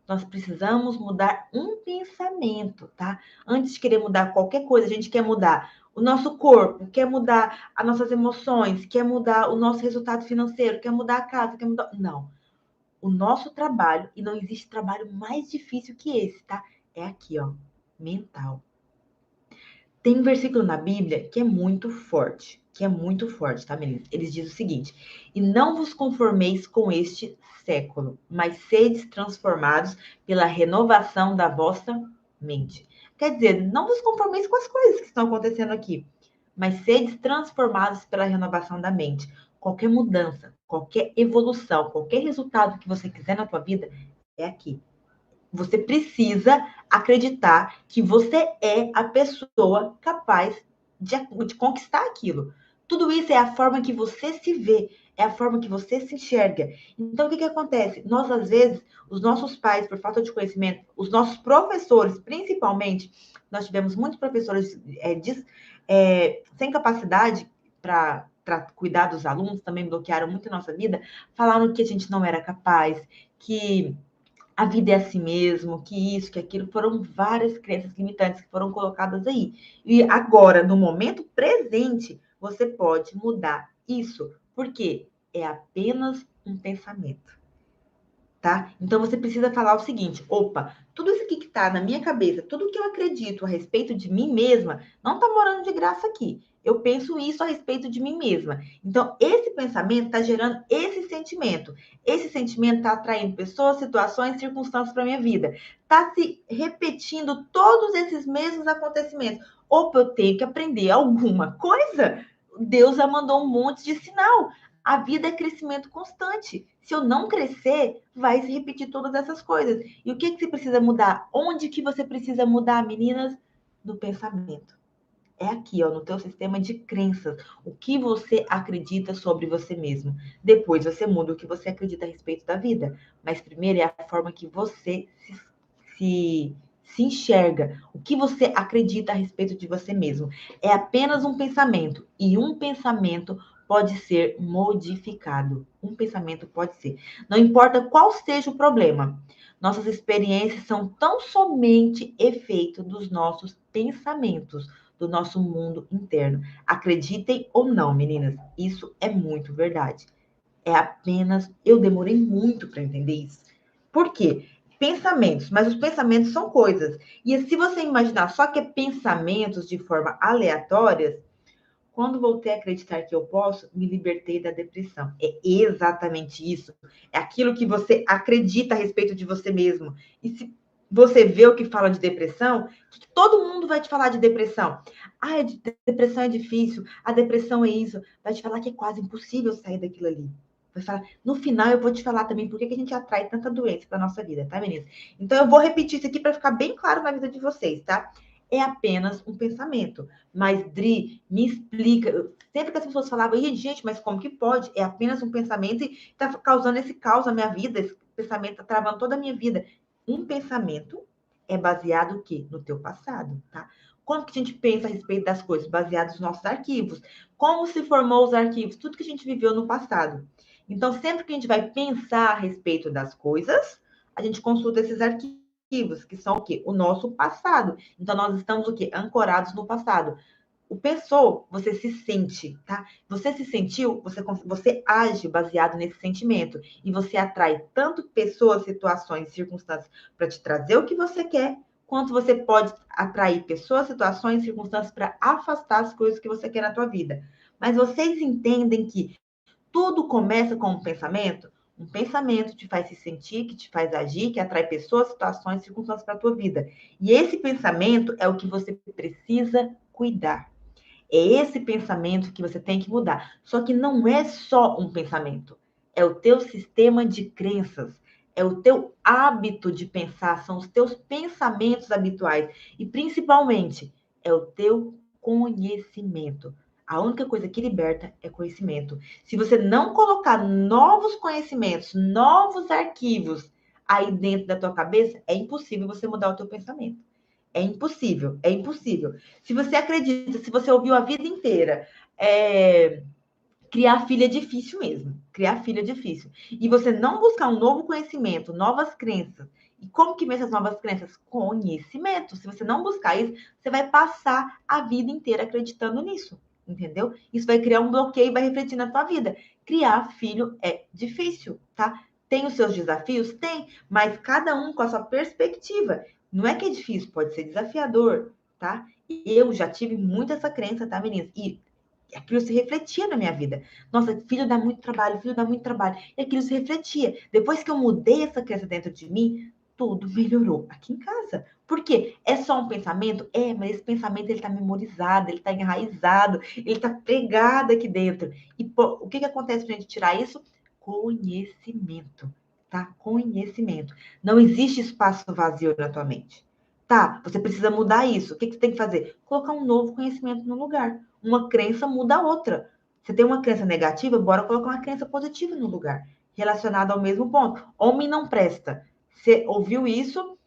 A: Nós precisamos mudar um pensamento, tá? Antes de querer mudar qualquer coisa, a gente quer mudar o nosso corpo, quer mudar as nossas emoções, quer mudar o nosso resultado financeiro, quer mudar a casa, quer mudar. Não. O nosso trabalho, e não existe trabalho mais difícil que esse, tá? É aqui, ó. Mental. Tem um versículo na Bíblia que é muito forte. que é muito forte, tá, meninas? Eles dizem o seguinte: e não vos conformeis com este século, mas sedes transformados pela renovação da vossa mente. Quer dizer, não vos conformeis com as coisas que estão acontecendo aqui, mas sedes transformados pela renovação da mente. Qualquer mudança, qualquer evolução, qualquer resultado que você quiser na tua vida, é aqui. Você precisa acreditar que você é a pessoa capaz de conquistar aquilo. Tudo isso é a forma que você se vê, é a forma que você se enxerga. Então, o que acontece? Nós, às vezes, os nossos pais, por falta de conhecimento, os nossos professores, principalmente, nós tivemos muitos professores sem capacidade para cuidar dos alunos, também bloquearam muito a nossa vida, falaram que a gente não era capaz, que a vida é assim mesmo, que isso, que aquilo, foram várias crenças limitantes que foram colocadas aí. E agora, no momento presente, você pode mudar isso, porque é apenas um pensamento, tá? Então você precisa falar o seguinte: opa, tudo isso aqui que tá na minha cabeça, tudo que eu acredito a respeito de mim mesma, não tá morando de graça aqui. Eu penso isso a respeito de mim mesma. Então, esse pensamento está gerando esse sentimento. Esse sentimento está atraindo pessoas, situações, circunstâncias para minha vida. Está se repetindo todos esses mesmos acontecimentos. Opa, eu tenho que aprender alguma coisa. Deus já mandou um monte de sinal. A vida é crescimento constante. Se eu não crescer, vai se repetir todas essas coisas. E o que você precisa mudar? Onde que você precisa mudar, meninas? No pensamento. É aqui, ó, no teu sistema de crenças. O que você acredita sobre você mesmo. Depois você muda o que você acredita a respeito da vida. Mas primeiro é a forma que você se enxerga. O que você acredita a respeito de você mesmo. É apenas um pensamento. E um pensamento pode ser modificado. Um pensamento pode ser. Não importa qual seja o problema. Nossas experiências são tão somente efeito dos nossos pensamentos, do nosso mundo interno. Acreditem ou não, meninas, isso é muito verdade. É apenas. Eu demorei muito para entender isso. Por quê? Pensamentos, mas os pensamentos são coisas. E se você imaginar só que é pensamentos de forma aleatória, quando voltei a acreditar que eu posso, me libertei da depressão. É exatamente isso. É aquilo que você acredita a respeito de você mesmo. E se você vê o que fala de depressão, que todo mundo vai te falar de depressão. Ah, depressão é difícil, a depressão é isso. Vai te falar que é quase impossível sair daquilo ali. Vai falar, no final eu vou te falar também por que a gente atrai tanta doença para nossa vida, tá, meninas? Então eu vou repetir isso aqui para ficar bem claro na vida de vocês, tá? É apenas um pensamento. Mas, Dri, me explica. Sempre que as pessoas falavam, gente, mas como que pode? É apenas um pensamento e está causando esse caos na minha vida, esse pensamento está travando toda a minha vida. Um pensamento é baseado o quê? No teu passado, tá? Como que a gente pensa a respeito das coisas? Baseado nos nossos arquivos. Como se formou os arquivos? Tudo que a gente viveu no passado. Então, sempre que a gente vai pensar a respeito das coisas, a gente consulta esses arquivos, que são o quê? O nosso passado. Então, nós estamos o quê? Ancorados no passado. O pensou, você se sente, tá? Você se sentiu, você age baseado nesse sentimento. E você atrai tanto pessoas, situações, circunstâncias para te trazer o que você quer, quanto você pode atrair pessoas, situações, circunstâncias para afastar as coisas que você quer na tua vida. Mas vocês entendem que tudo começa com um pensamento? Um pensamento te faz se sentir, que te faz agir, que atrai pessoas, situações, circunstâncias para a tua vida. E esse pensamento é o que você precisa cuidar. É esse pensamento que você tem que mudar. Só que não é só um pensamento. É o teu sistema de crenças. É o teu hábito de pensar. São os teus pensamentos habituais. E, principalmente, é o teu conhecimento. A única coisa que liberta é conhecimento. Se você não colocar novos conhecimentos, novos arquivos aí dentro da tua cabeça, é impossível você mudar o teu pensamento. É impossível, é impossível. Se você acredita, se você ouviu a vida inteira, criar filho é difícil mesmo. Criar filho é difícil. E você não buscar um novo conhecimento, novas crenças. E como que vem essas novas crenças? Conhecimento. Se você não buscar isso, você vai passar a vida inteira acreditando nisso. Entendeu? Isso vai criar um bloqueio e vai refletir na tua vida. Criar filho é difícil, tá? Tem os seus desafios? Tem, mas cada um com a sua perspectiva. Não é que é difícil, pode ser desafiador, tá? E eu já tive muito essa crença, tá, meninas? E aquilo se refletia na minha vida. Nossa, filho dá muito trabalho, filho dá muito trabalho. E aquilo se refletia. Depois que eu mudei essa crença dentro de mim, tudo melhorou aqui em casa. Por quê? É só um pensamento? É, mas esse pensamento ele está memorizado, ele está enraizado, ele está pregado aqui dentro. E pô, o que acontece para a gente tirar isso? Conhecimento, tá? Conhecimento. Não existe espaço vazio na tua mente. Tá, você precisa mudar isso. O que você tem que fazer? Colocar um novo conhecimento no lugar. Uma crença muda a outra. Você tem uma crença negativa, bora colocar uma crença positiva no lugar, relacionada ao mesmo ponto. Homem não presta. Você ouviu isso,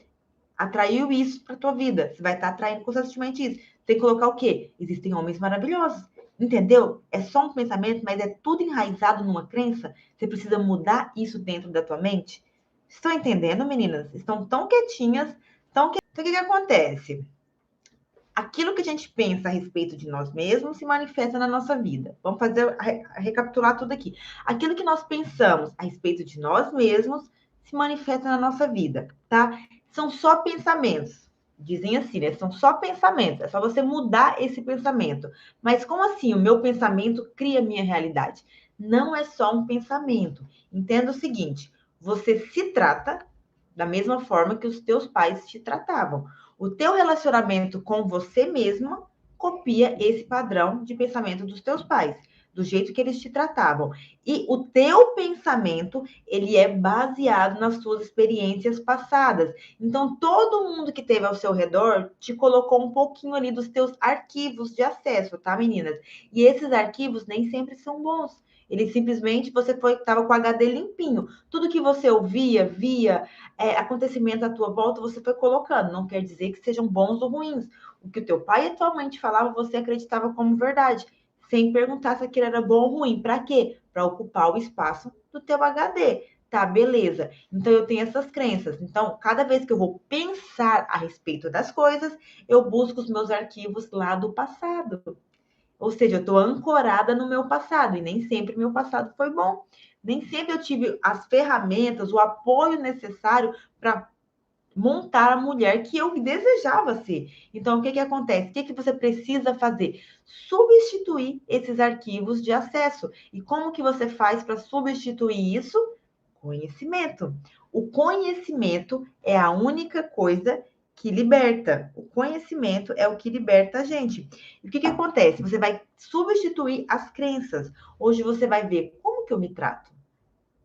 A: atraiu isso para tua vida. Você vai estar atraindo constantemente isso. Tem que colocar o quê? Existem homens maravilhosos. Entendeu? É só um pensamento, mas é tudo enraizado numa crença. Você precisa mudar isso dentro da tua mente. Estão entendendo, meninas? Estão tão quietinhas, tão quietinhas. Então, o que acontece? Aquilo que a gente pensa a respeito de nós mesmos se manifesta na nossa vida. Vamos fazer recapitular tudo aqui. Aquilo que nós pensamos a respeito de nós mesmos se manifesta na nossa vida, tá? São só pensamentos. Dizem assim, né? São só pensamentos. É só você mudar esse pensamento. Mas como assim? O meu pensamento cria a minha realidade. Não é só um pensamento. Entenda o seguinte: você se trata da mesma forma que os teus pais te tratavam. O teu relacionamento com você mesma copia esse padrão de pensamento dos teus pais, do jeito que eles te tratavam. E o teu pensamento, ele é baseado nas suas experiências passadas. Então, todo mundo que teve ao seu redor te colocou um pouquinho ali dos teus arquivos de acesso, tá, meninas? E esses arquivos nem sempre são bons. Ele simplesmente, você estava com o HD limpinho. Tudo que você ouvia, via, acontecimento à tua volta, você foi colocando. Não quer dizer que sejam bons ou ruins. O que o teu pai e a tua mãe te falavam, você acreditava como verdade, sem perguntar se aquilo era bom ou ruim. Para quê? Para ocupar o espaço do teu HD. Tá, beleza. Então eu tenho essas crenças. Então, cada vez que eu vou pensar a respeito das coisas, eu busco os meus arquivos lá do passado. Ou seja, eu estou ancorada no meu passado e nem sempre meu passado foi bom. Nem sempre eu tive as ferramentas, o apoio necessário para montar a mulher que eu desejava ser. Então, o que acontece? O que você precisa fazer? Substituir esses arquivos de acesso. E como que você faz para substituir isso? Conhecimento. O conhecimento é a única coisa que liberta. O conhecimento é o que liberta a gente. E o que acontece? Você vai substituir as crenças. Hoje você vai ver como que eu me trato.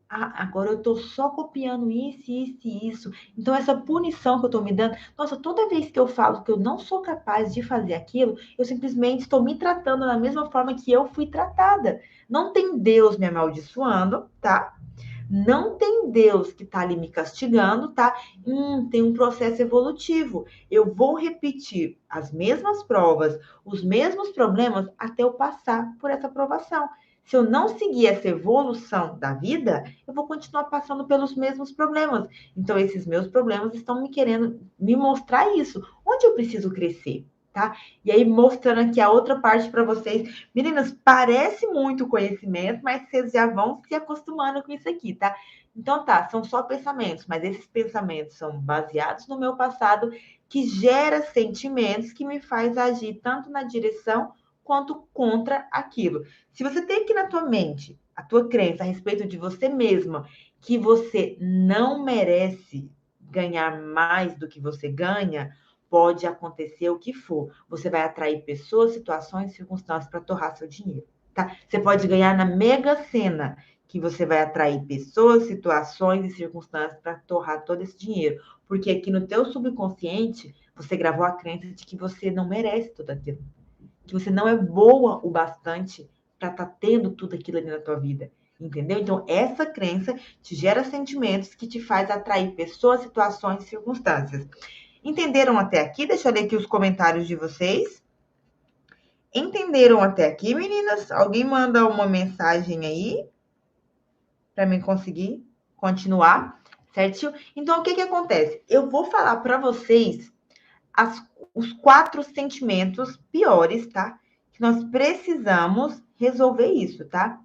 A: Ah, agora eu estou só copiando isso, isso e isso. Então, essa punição que eu estou me dando, nossa, toda vez que eu falo que eu não sou capaz de fazer aquilo, eu simplesmente estou me tratando da mesma forma que eu fui tratada. Não tem Deus me amaldiçoando, tá? Não tem Deus que está ali me castigando, tá? Tem um processo evolutivo. Eu vou repetir as mesmas provas, os mesmos problemas até eu passar por essa provação. Se eu não seguir essa evolução da vida, eu vou continuar passando pelos mesmos problemas. Então, esses meus problemas estão me querendo me mostrar isso. Onde eu preciso crescer, tá? E aí, mostrando aqui a outra parte para vocês. Meninas, parece muito conhecimento, mas vocês já vão se acostumando com isso aqui, tá? Então, tá, são só pensamentos, mas esses pensamentos são baseados no meu passado, que gera sentimentos que me faz agir tanto na direção quanto contra aquilo. Se você tem aqui na tua mente a tua crença a respeito de você mesma, que você não merece ganhar mais do que você ganha, pode acontecer o que for. Você vai atrair pessoas, situações, circunstâncias para torrar seu dinheiro, tá? Você pode ganhar na Mega Sena, que você vai atrair pessoas, situações e circunstâncias para torrar todo esse dinheiro, porque aqui no teu subconsciente você gravou a crença de que você não merece tudo aquilo, que você não é boa o bastante para estar tendo tudo aquilo ali na tua vida. Entendeu? Então, essa crença te gera sentimentos que te faz atrair pessoas, situações e circunstâncias. Entenderam até aqui? Deixa eu ler aqui os comentários de vocês. Entenderam até aqui, meninas? Alguém manda uma mensagem aí para mim conseguir continuar, certinho? Então, o que acontece? Eu vou falar para vocês os 4 sentimentos piores, tá? Que nós precisamos resolver isso, tá?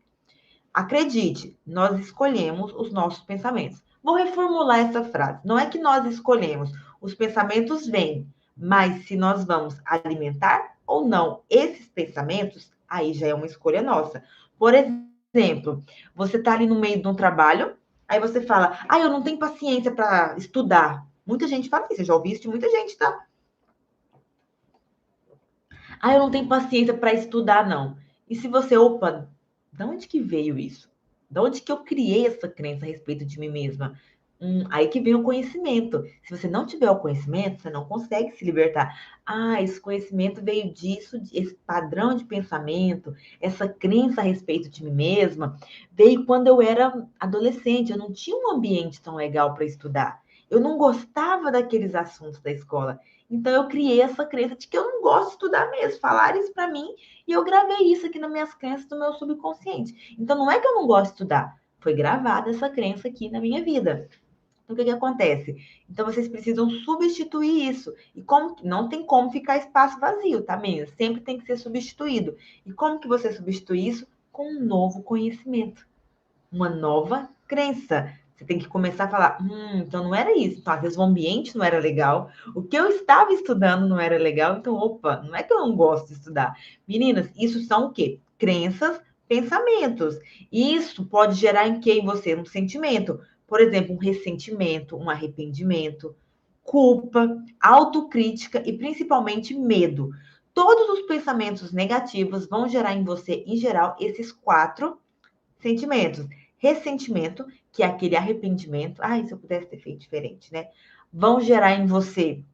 A: Acredite, nós escolhemos os nossos pensamentos. Vou reformular essa frase. Não é que nós escolhemos, os pensamentos vêm, mas se nós vamos alimentar ou não esses pensamentos, Aí já é uma escolha nossa. Por exemplo, você está ali no meio de um trabalho, aí você fala, eu não tenho paciência para estudar. Muita gente fala isso, eu já ouvi isso de muita gente, tá? Eu não tenho paciência para estudar, não. E se você, opa, de onde que veio isso? De onde que eu criei essa crença a respeito de mim mesma? Aí que vem o conhecimento. Se você não tiver o conhecimento, você não consegue se libertar. Esse conhecimento veio disso, esse padrão de pensamento, essa crença a respeito de mim mesma, veio quando eu era adolescente. Eu não tinha um ambiente tão legal para estudar. Eu não gostava daqueles assuntos da escola. Então, eu criei essa crença de que eu não gosto de estudar mesmo. Falaram isso para mim e eu gravei isso aqui nas minhas crenças do meu subconsciente. Então, não é que eu não gosto de estudar. Foi gravada essa crença aqui na minha vida. Então, o que acontece? Então, vocês precisam substituir isso. E como não tem como ficar espaço vazio, tá, meninas? Sempre tem que ser substituído. E como que você substitui isso? Com um novo conhecimento, uma nova crença. Você tem que começar a falar, então não era isso. Então, às vezes o ambiente não era legal, o que eu estava estudando não era legal, então, opa, não é que eu não gosto de estudar. Meninas, isso são o quê? Crenças, pensamentos. Isso pode gerar em que em você? Um sentimento. Por exemplo, um ressentimento, um arrependimento, culpa, autocrítica e principalmente medo. Todos os pensamentos negativos vão gerar em você, em geral, esses 4 sentimentos. Ressentimento, que é aquele arrependimento. Se eu pudesse ter feito diferente, né? Vão gerar em você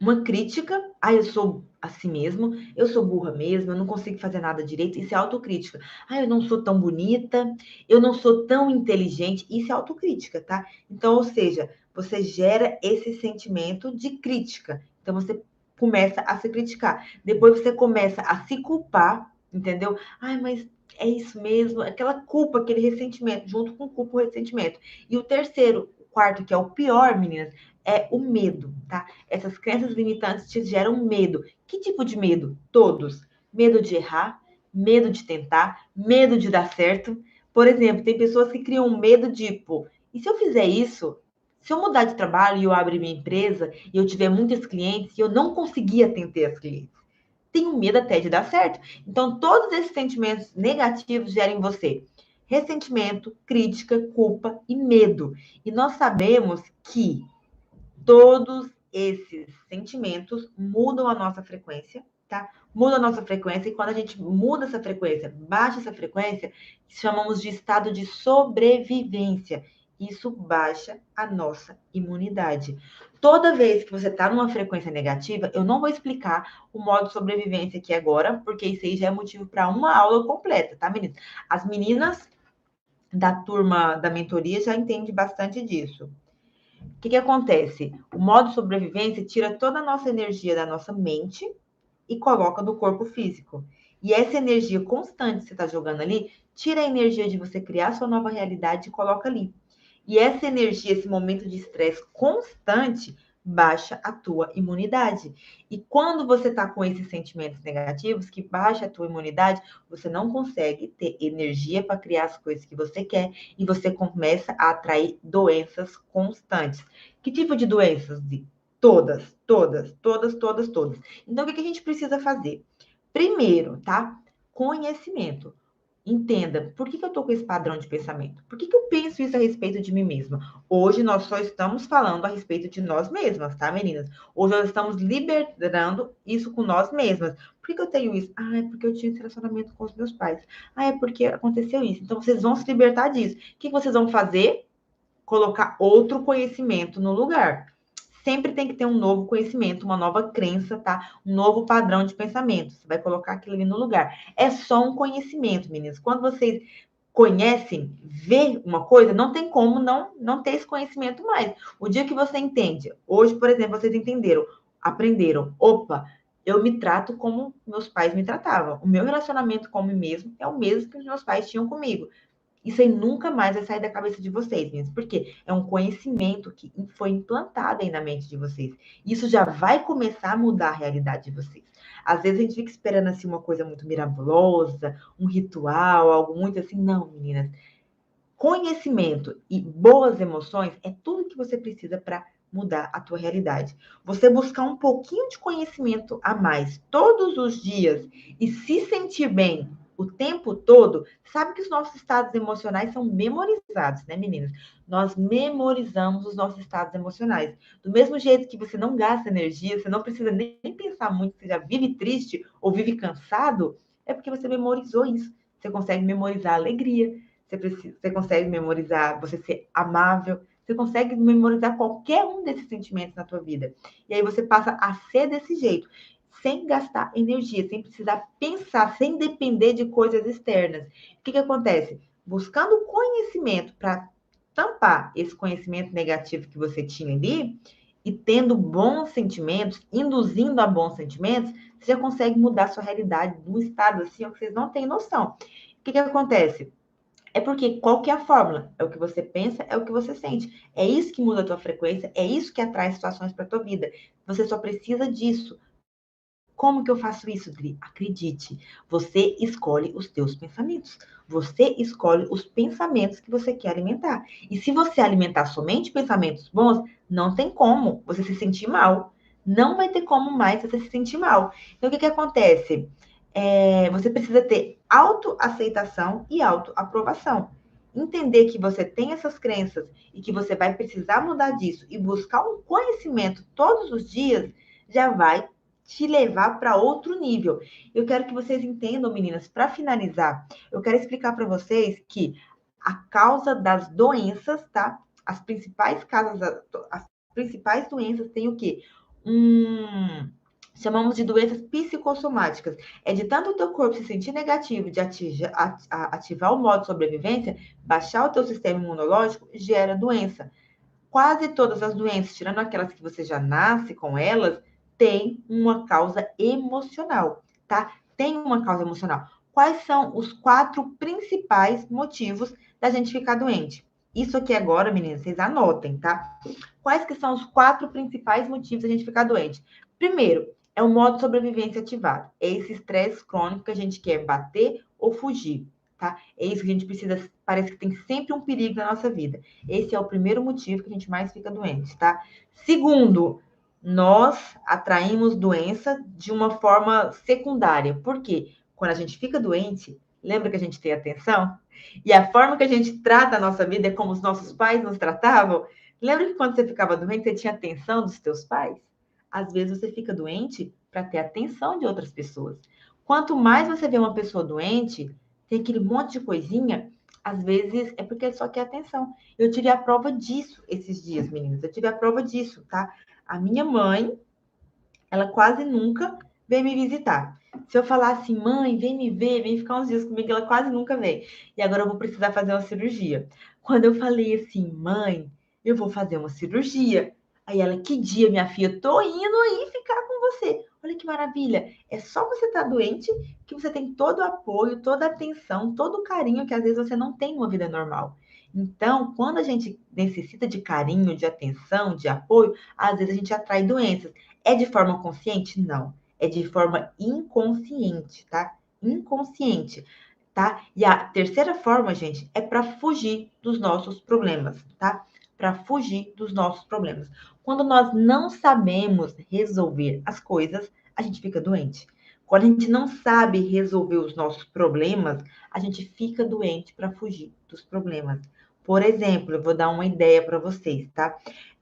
A: uma crítica. Eu sou assim mesmo, eu sou burra mesmo, eu não consigo fazer nada direito. Isso é autocrítica. Eu não sou tão bonita, eu não sou tão inteligente. Isso é autocrítica, tá? Então, ou seja, você gera esse sentimento de crítica. Então, você começa a se criticar. Depois você começa a se culpar, entendeu? Mas é isso mesmo, aquela culpa, aquele ressentimento, junto com culpa, o ressentimento. E o terceiro, o quarto, que é o pior, meninas, é o medo, tá? Essas crenças limitantes te geram medo. Que tipo de medo? Todos. Medo de errar, medo de tentar, medo de dar certo. Por exemplo, tem pessoas que criam um medo tipo, e se eu fizer isso? Se eu mudar de trabalho e eu abrir minha empresa e eu tiver muitos clientes e eu não conseguir atender as clientes? Tenho medo até de dar certo. Então, todos esses sentimentos negativos geram em você ressentimento, crítica, culpa e medo. E nós sabemos que todos esses sentimentos mudam a nossa frequência, tá? Muda a nossa frequência, e quando a gente muda essa frequência, baixa essa frequência, chamamos de estado de sobrevivência. Isso baixa a nossa imunidade. Toda vez que você está numa frequência negativa, eu não vou explicar o modo de sobrevivência aqui agora, porque isso aí já é motivo para uma aula completa, tá, meninas? As meninas da turma da mentoria já entendem bastante disso. O que acontece? O modo sobrevivência tira toda a nossa energia da nossa mente e coloca no corpo físico. E essa energia constante que você está jogando ali, tira a energia de você criar sua nova realidade e coloca ali. E essa energia, esse momento de estresse constante, baixa a tua imunidade. E quando você está com esses sentimentos negativos, que baixa a tua imunidade, você não consegue ter energia para criar as coisas que você quer e você começa a atrair doenças constantes. Que tipo de doenças? Todas, todas, todas, todas, todas. Então, o que a gente precisa fazer? Primeiro, tá? Conhecimento. Entenda, por que eu estou com esse padrão de pensamento? Por que eu penso isso a respeito de mim mesma? Hoje nós só estamos falando a respeito de nós mesmas, tá, meninas? Hoje nós estamos liberando isso com nós mesmas. Por que eu tenho isso? É porque eu tinha esse relacionamento com os meus pais. É porque aconteceu isso. Então vocês vão se libertar disso. O que vocês vão fazer? Colocar outro conhecimento no lugar. Sempre tem que ter um novo conhecimento, uma nova crença, tá? Um novo padrão de pensamento. Você vai colocar aquilo ali no lugar. É só um conhecimento, meninas. Quando vocês conhecem, vê uma coisa, não tem como não ter esse conhecimento mais. O dia que você entende, hoje, por exemplo, vocês entenderam, aprenderam, opa, eu me trato como meus pais me tratavam. O meu relacionamento comigo mesmo é o mesmo que os meus pais tinham comigo. Isso aí nunca mais vai sair da cabeça de vocês, meninas, porque é um conhecimento que foi implantado aí na mente de vocês. Isso já vai começar a mudar a realidade de vocês. Às vezes a gente fica esperando assim uma coisa muito mirabulosa, um ritual, algo muito assim. Não, meninas. Conhecimento e boas emoções é tudo que você precisa para mudar a tua realidade. Você buscar um pouquinho de conhecimento a mais todos os dias e se sentir bem o tempo todo, sabe que os nossos estados emocionais são memorizados, né, meninas? Nós memorizamos os nossos estados emocionais. Do mesmo jeito que você não gasta energia, você não precisa nem pensar muito, você já vive triste ou vive cansado, é porque você memorizou isso. Você consegue memorizar a alegria, você consegue memorizar você ser amável, você consegue memorizar qualquer um desses sentimentos na tua vida. E aí você passa a ser desse jeito, sem gastar energia, sem precisar pensar, sem depender de coisas externas. O que acontece? Buscando conhecimento para tampar esse conhecimento negativo que você tinha ali e tendo bons sentimentos, induzindo a bons sentimentos, você já consegue mudar a sua realidade de um estado assim, ó, que vocês não têm noção. O que acontece? É porque qual que é a fórmula? É o que você pensa, é o que você sente. É isso que muda a tua frequência, é isso que atrai situações para a tua vida. Você só precisa disso. Como que eu faço isso, Dri? Acredite, você escolhe os teus pensamentos. Você escolhe os pensamentos que você quer alimentar. E se você alimentar somente pensamentos bons, não tem como você se sentir mal. Não vai ter como mais você se sentir mal. Então, o que acontece? Você precisa ter autoaceitação e autoaprovação. Entender que você tem essas crenças e que você vai precisar mudar disso e buscar um conhecimento todos os dias, já vai te levar para outro nível. Eu quero que vocês entendam, meninas, para finalizar, eu quero explicar para vocês que a causa das doenças, tá? As principais doenças têm o quê? Chamamos de doenças psicossomáticas. É de tanto o teu corpo se sentir negativo, de ativar o modo sobrevivência, baixar o teu sistema imunológico, gera doença. Quase todas as doenças, tirando aquelas que você já nasce com elas, tem uma causa emocional, tá? Tem uma causa emocional. Quais são os 4 principais motivos da gente ficar doente? Isso aqui agora, meninas, vocês anotem, tá? Quais que são os 4 principais motivos da gente ficar doente? Primeiro, é o modo de sobrevivência ativado. É esse estresse crônico que a gente quer bater ou fugir, tá? É isso que a gente precisa, parece que tem sempre um perigo na nossa vida. Esse é o primeiro motivo que a gente mais fica doente, tá? Segundo, nós atraímos doença de uma forma secundária. Por quê? Quando a gente fica doente, lembra que a gente tem atenção? E a forma que a gente trata a nossa vida é como os nossos pais nos tratavam? Lembra que quando você ficava doente, você tinha atenção dos teus pais? Às vezes você fica doente para ter atenção de outras pessoas. Quanto mais você vê uma pessoa doente, tem aquele monte de coisinha, às vezes é porque ele só quer atenção. Eu tirei a prova disso esses dias, meninas. Eu tive a prova disso, tá? A minha mãe, ela quase nunca vem me visitar. Se eu falar assim, mãe, vem me ver, vem ficar uns dias comigo, ela quase nunca vem. E agora eu vou precisar fazer uma cirurgia. Quando eu falei assim, mãe, eu vou fazer uma cirurgia. Aí ela, que dia, minha filha? Tô indo aí ficar com você. Olha que maravilha. É só você estar doente que você tem todo o apoio, toda a atenção, todo o carinho que às vezes você não tem uma vida normal. Então, quando a gente necessita de carinho, de atenção, de apoio, às vezes a gente atrai doenças. É de forma consciente? Não. É de forma inconsciente, tá? Inconsciente, tá? E a terceira forma, gente, é para fugir dos nossos problemas, tá? Para fugir dos nossos problemas. Quando nós não sabemos resolver as coisas, a gente fica doente. Quando a gente não sabe resolver os nossos problemas, a gente fica doente para fugir dos problemas. Por exemplo, eu vou dar uma ideia para vocês, tá?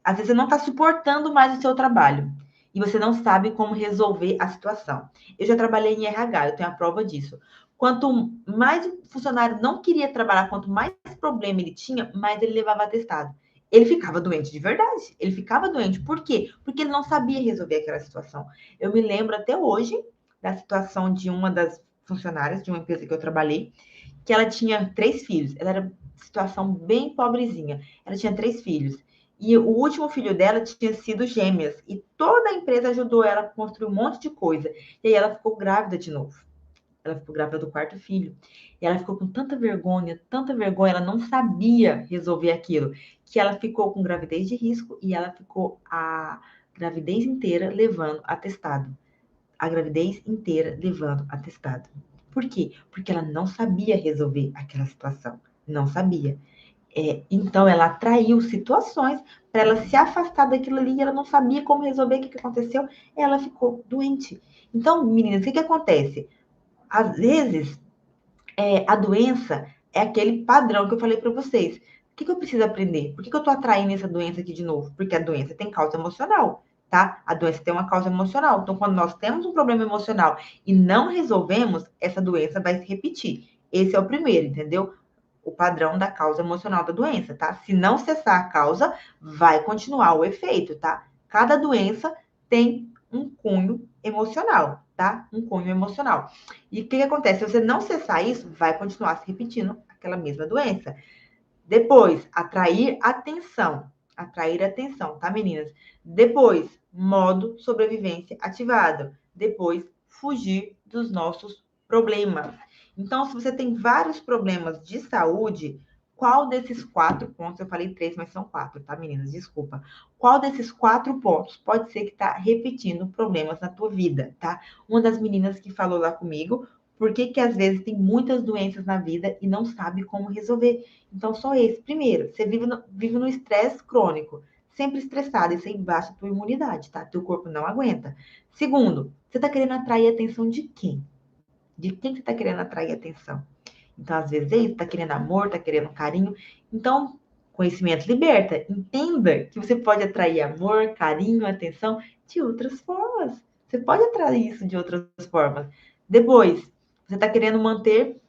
A: Às vezes você não está suportando mais o seu trabalho e você não sabe como resolver a situação. Eu já trabalhei em RH, eu tenho a prova disso. Quanto mais o funcionário não queria trabalhar, quanto mais problema ele tinha, mais ele levava atestado. Ele ficava doente de verdade. Ele ficava doente. Por quê? Porque ele não sabia resolver aquela situação. Eu me lembro até hoje da situação de uma das funcionárias de uma empresa que eu trabalhei, que ela tinha 3 filhos. Ela era situação bem pobrezinha. Ela tinha 3 filhos. E o último filho dela tinha sido gêmeas. E toda a empresa ajudou ela a construir um monte de coisa. E aí ela ficou grávida de novo. Ela ficou grávida do 4º filho. E ela ficou com tanta vergonha, ela não sabia resolver aquilo, que ela ficou com gravidez de risco e ela ficou a gravidez inteira levando atestado. A gravidez inteira levando atestado. Por quê? Porque ela não sabia resolver aquela situação. Não sabia. Então, ela atraiu situações para ela se afastar daquilo ali e ela não sabia como resolver. O que aconteceu? Ela ficou doente. Então, meninas, o que acontece? Às vezes, a doença é aquele padrão que eu falei para vocês. O que eu preciso aprender? Por que eu estou atraindo essa doença aqui de novo? Porque a doença tem causa emocional, tá? A doença tem uma causa emocional. Então, quando nós temos um problema emocional e não resolvemos, essa doença vai se repetir. Esse é o primeiro, entendeu? O padrão da causa emocional da doença, tá? Se não cessar a causa, vai continuar o efeito, tá? Cada doença tem um cunho emocional, tá? Um cunho emocional. E o que acontece? Se você não cessar isso, vai continuar se repetindo aquela mesma doença. Depois, atrair atenção. Atrair atenção, tá, meninas? Depois, modo sobrevivência ativado. Depois, fugir dos nossos problemas. Então, se você tem vários problemas de saúde, qual desses 4 pontos, eu falei 3, mas são 4, tá, meninas? Desculpa. Qual desses 4 pontos pode ser que está repetindo problemas na tua vida, tá? Uma das meninas que falou lá comigo, por que às vezes tem muitas doenças na vida e não sabe como resolver? Então, só esse. Primeiro, você vive no estresse crônico, sempre estressado, isso aí baixa a tua imunidade, tá? Teu corpo não aguenta. Segundo, você tá querendo atrair a atenção de quem? De quem você tá querendo atrair a atenção? Então, às vezes, é isso, tá querendo amor, tá querendo carinho. Então, conhecimento liberta. Entenda que você pode atrair amor, carinho, atenção de outras formas. Você pode atrair isso de outras formas. Depois, você tá querendo manter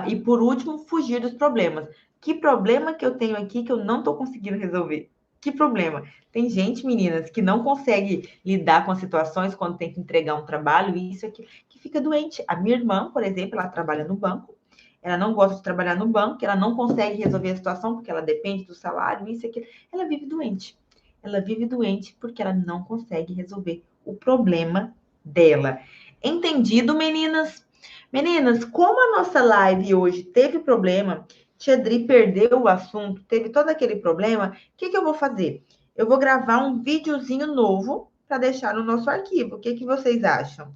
A: e por último, fugir dos problemas. Que problema que eu tenho aqui que eu não estou conseguindo resolver? Que problema? Tem gente, meninas, que não consegue lidar com as situações quando tem que entregar um trabalho, e isso aqui, que fica doente. A minha irmã, por exemplo, ela trabalha no banco, ela não gosta de trabalhar no banco, ela não consegue resolver a situação porque ela depende do salário, isso aqui. Ela vive doente. Ela vive doente porque ela não consegue resolver o problema dela. Entendido, meninas? Meninas, como a nossa live hoje teve problema, Tia Dri perdeu o assunto, teve todo aquele problema, o que eu vou fazer? Eu vou gravar um videozinho novo para deixar no nosso arquivo. O que vocês acham?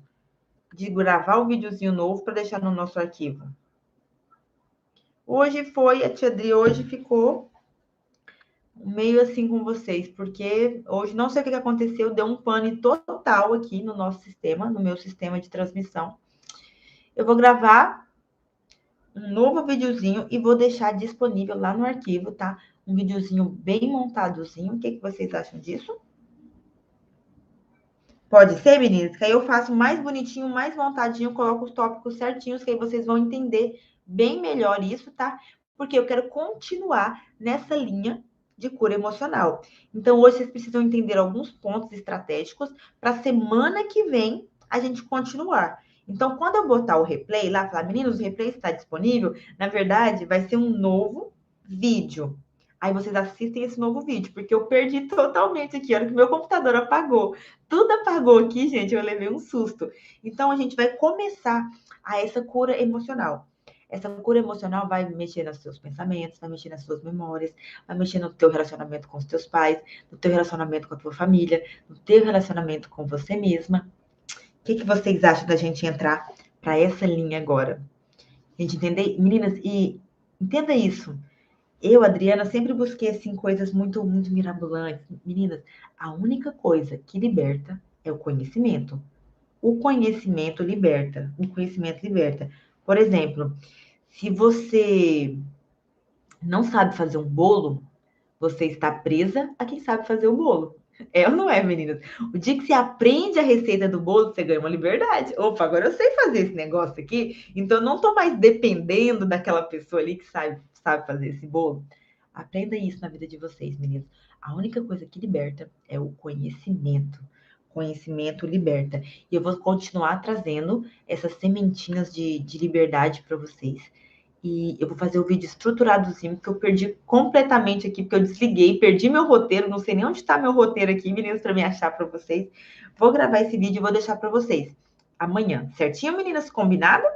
A: De gravar um videozinho novo para deixar no nosso arquivo. Hoje a Tia Dri hoje ficou meio assim com vocês, porque hoje não sei o que aconteceu, deu um pane total aqui no nosso sistema, no meu sistema de transmissão. Eu vou gravar um novo videozinho e vou deixar disponível lá no arquivo, tá? Um videozinho bem montadozinho. O que vocês acham disso? Pode ser, meninas? Que aí eu faço mais bonitinho, mais montadinho, coloco os tópicos certinhos, que aí vocês vão entender bem melhor isso, tá? Porque eu quero continuar nessa linha de cura emocional. Então, hoje vocês precisam entender alguns pontos estratégicos para a semana que vem a gente continuar. Então, quando eu botar o replay lá, falar, meninos, o replay está disponível, na verdade, vai ser um novo vídeo. Aí vocês assistem esse novo vídeo, porque eu perdi totalmente aqui, olha que meu computador apagou. Tudo apagou aqui, gente, eu levei um susto. Então, a gente vai começar essa cura emocional. Essa cura emocional vai mexer nos seus pensamentos, vai mexer nas suas memórias, vai mexer no teu relacionamento com os teus pais, no teu relacionamento com a tua família, no teu relacionamento com você mesma. O que vocês acham da gente entrar para essa linha agora? A gente entender, meninas, e entenda isso. Eu, Adriana, sempre busquei assim coisas muito, muito mirabolantes. Meninas, a única coisa que liberta é o conhecimento. O conhecimento liberta. O conhecimento liberta. Por exemplo, se você não sabe fazer um bolo, você está presa a quem sabe fazer o bolo. É ou não é, meninas? O dia que você aprende a receita do bolo, você ganha uma liberdade. Opa, agora eu sei fazer esse negócio aqui, então eu não estou mais dependendo daquela pessoa ali que sabe fazer esse bolo. Aprenda isso na vida de vocês, meninas. A única coisa que liberta é o conhecimento. Conhecimento liberta. E eu vou continuar trazendo essas sementinhas de liberdade para vocês. E eu vou fazer o vídeo estruturadozinho, porque eu perdi completamente aqui, porque eu desliguei, perdi meu roteiro, não sei nem onde está meu roteiro aqui, meninas, para me achar para vocês. Vou gravar esse vídeo e vou deixar para vocês amanhã, certinho, meninas? Combinado?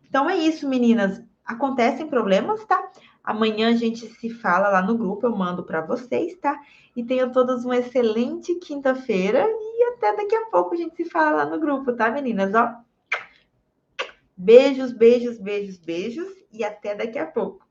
A: Então é isso, meninas. Acontecem problemas, tá? Amanhã a gente se fala lá no grupo, eu mando para vocês, tá? E tenham todas uma excelente quinta-feira e até daqui a pouco a gente se fala lá no grupo, tá, meninas? Ó, beijos, beijos, beijos, beijos e até daqui a pouco.